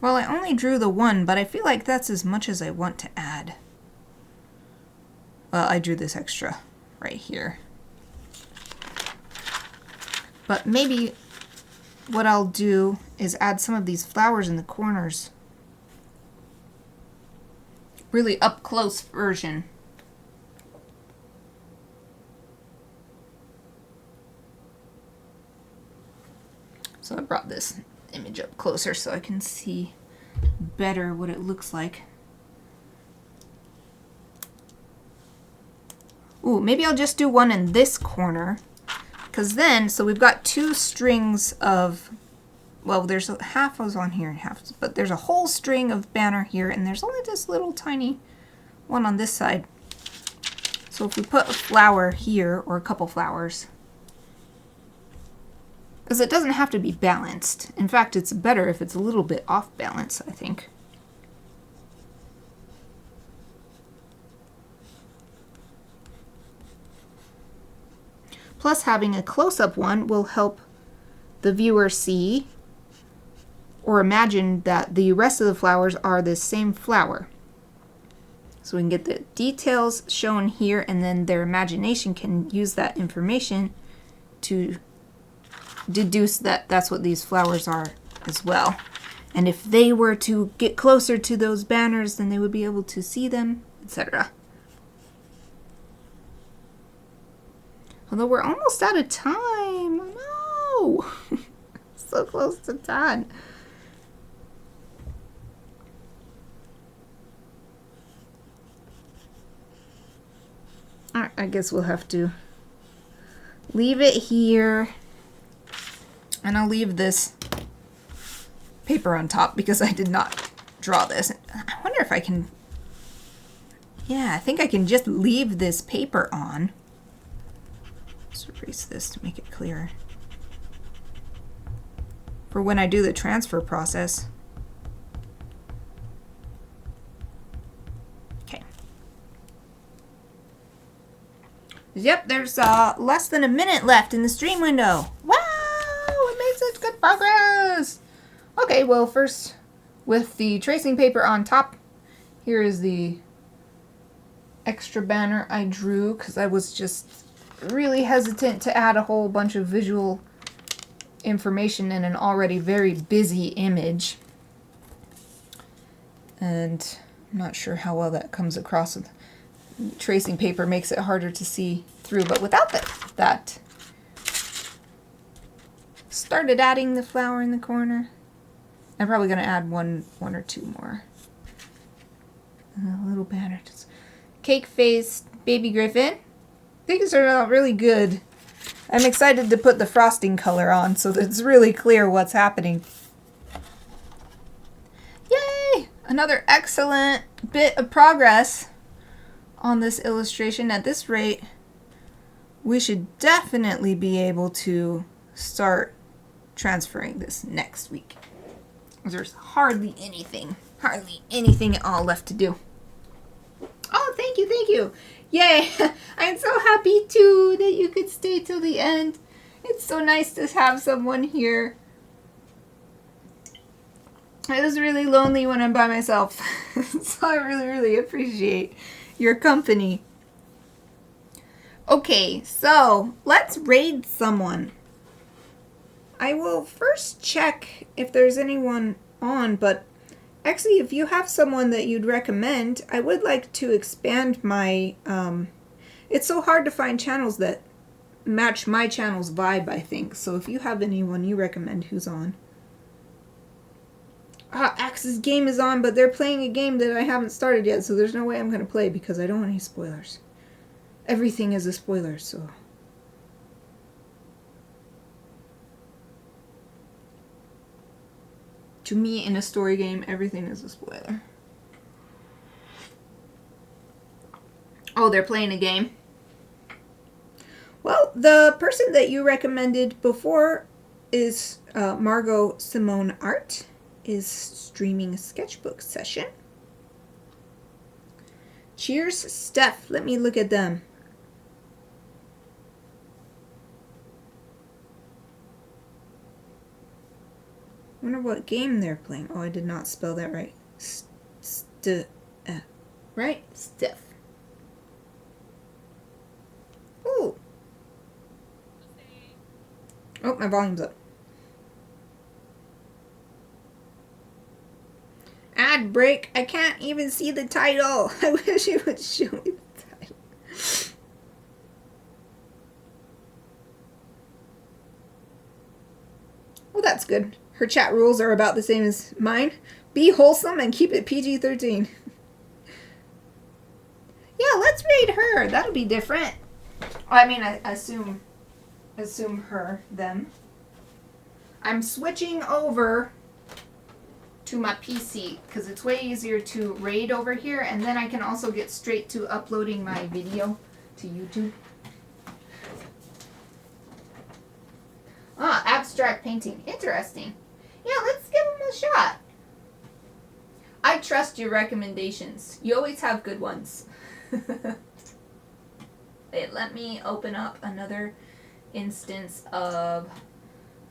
Well, I only drew the one, but I feel like that's as much as I want to add. Well, I drew this extra right here. But maybe what I'll do is add some of these flowers in the corners. Really up close version. So I brought this image up closer so I can see better what it looks like. Ooh, maybe I'll just do one in this corner, because then, so we've got two strings of, well, there's half was on here and half, but there's a whole string of banner here, and there's only this little tiny one on this side. So if we put a flower here, or a couple flowers, because it doesn't have to be balanced. In fact, it's better if it's a little bit off balance, I think. Plus, having a close-up one will help the viewer see or imagine that the rest of the flowers are the same flower. So we can get the details shown here, and then their imagination can use that information to deduce that that's what these flowers are as well. And if they were to get closer to those banners, then they would be able to see them, etc. Although we're almost out of time. No! So close to done. Alright, I guess we'll have to leave it here. And I'll leave this paper on top because I did not draw this. I wonder if I can Yeah, I think I can just leave this paper on. Let's erase this to make it clearer. For when I do the transfer process. Okay. Yep, there's less than a minute left in the stream window. Wow, we made such good progress. Okay, well first with the tracing paper on top, here is the extra banner I drew because I was just really hesitant to add a whole bunch of visual information in an already very busy image. And I'm not sure how well that comes across. Tracing paper makes it harder to see through, but without that started adding the flower in the corner. I'm probably going to add one or two more. A little banner. Just cake face baby Gryphon. Things are out really good. I'm excited to put the frosting color on so that it's really clear what's happening. Yay! Another excellent bit of progress on this illustration. At this rate, we should definitely be able to start transferring this next week. There's hardly anything at all left to do. Oh, thank you. Yay! I'm so happy too that you could stay till the end. It's so nice to have someone here. It was really lonely when I'm by myself. So I really appreciate your company. Okay, so let's raid someone. I will first check if there's anyone on, but actually if you have someone that you'd recommend, I would like to expand my, it's so hard to find channels that match my channel's vibe, I think. So if you have anyone you recommend who's on. Axe's game is on, but they're playing a game that I haven't started yet, so there's no way I'm going to play because I don't want any spoilers. Everything is a spoiler, so. To me, in a story game, everything is a spoiler. Oh, they're playing a game? Well, the person that you recommended before is Margot Simone Art, is streaming a sketchbook session. Cheers, Steph. Let me look at them. Wonder what game they're playing. Oh, I did not spell that right. Right? Steph. Ooh. Oh, my volume's up. Ad break. I can't even see the title. I wish it would show me the title. Well, that's good. Her chat rules are about the same as mine. Be wholesome and keep it PG-13. Yeah, let's raid her. That'll be different. I mean, I assume her, them. I'm switching over to my PC because it's way easier to raid over here, and then I can also get straight to uploading my video to YouTube. Ah, abstract painting. Interesting. Yeah, let's give them a shot. I trust your recommendations. You always have good ones. Wait, let me open up another instance of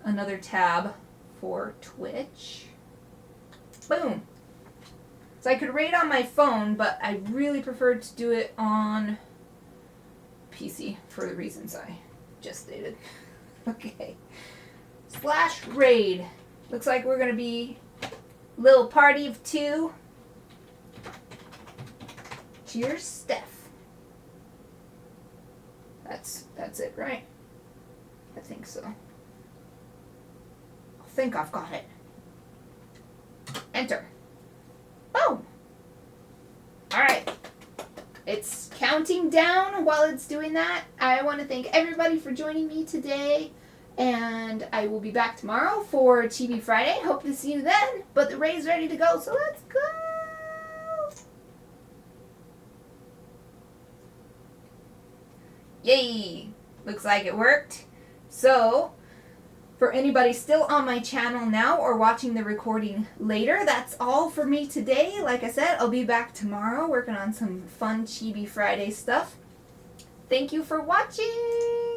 another tab for Twitch. Boom. So I could raid on my phone, but I really preferred to do it on PC for the reasons I just stated. Okay. /raid. Looks like we're going to be a little party of 2. Cheers, Steph. That's it, right? I think so. I think I've got it. Enter. Boom. Alright. It's counting down while it's doing that. I want to thank everybody for joining me today. And I will be back tomorrow for TV Friday. Hope to see you then. But the raid's ready to go, so let's go. Yay! Looks like it worked. So, for anybody still on my channel now or watching the recording later, that's all for me today. Like I said, I'll be back tomorrow working on some fun Chibi Friday stuff. Thank you for watching!